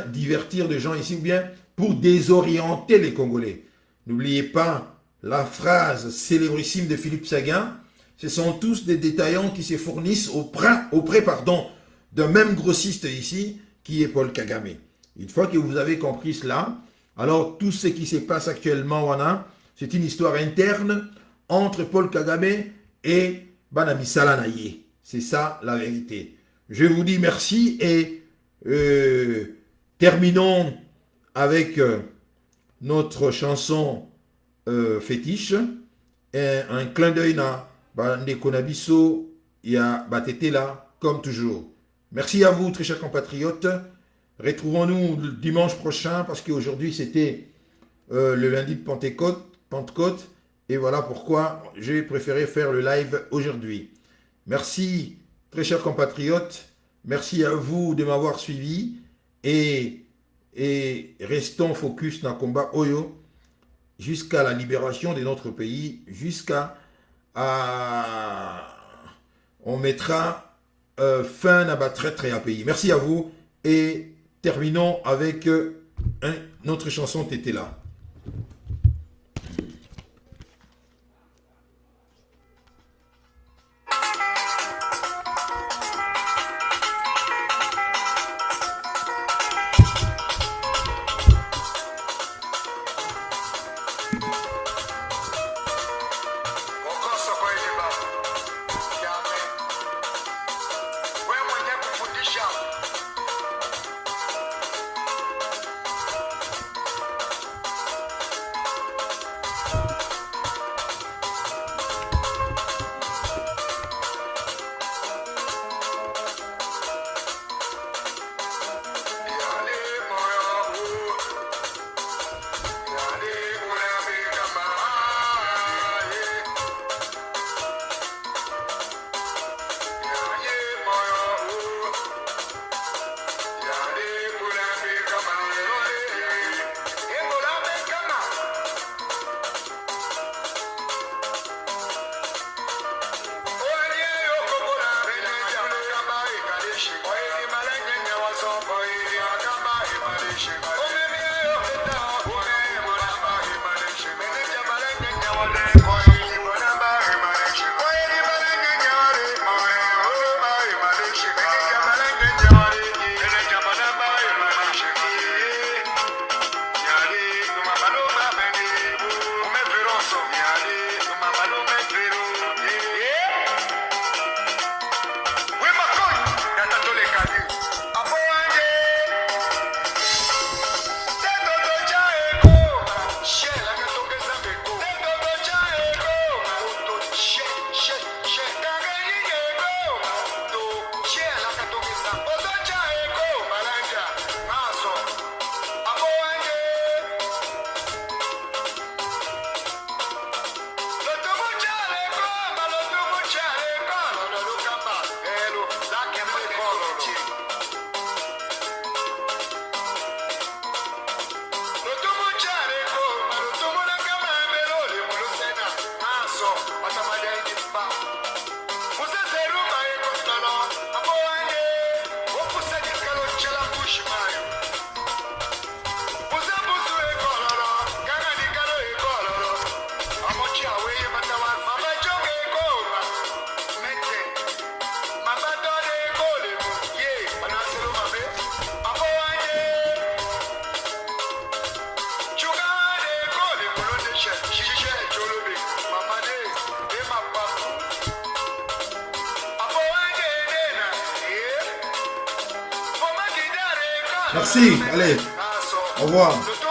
divertir des gens ici ou bien pour désorienter les Congolais. N'oubliez pas la phrase célébrissime de Philippe Séguin, ce sont tous des détaillants qui se fournissent auprès d'un même grossiste ici qui est Paul Kagame. Une fois que vous avez compris cela, alors tout ce qui se passe actuellement, c'est une histoire interne entre Paul Kagame et Banamisala Naye. C'est ça la vérité. Je vous dis merci et terminons avec notre chanson fétiche. Un clin d'œil na Bande Konabiso, il y a Batete là, comme toujours. Merci à vous, très chers compatriotes. Retrouvons-nous le dimanche prochain parce qu'aujourd'hui c'était le lundi de Pentecôte. Et voilà pourquoi j'ai préféré faire le live aujourd'hui. Merci, très chers compatriotes. Merci à vous de m'avoir suivi. Et restons focus dans le combat Oyo jusqu'à la libération de notre pays, on mettra fin à traître et à pays. Merci à vous et terminons avec notre chanson Tété là. Merci, allez, au revoir.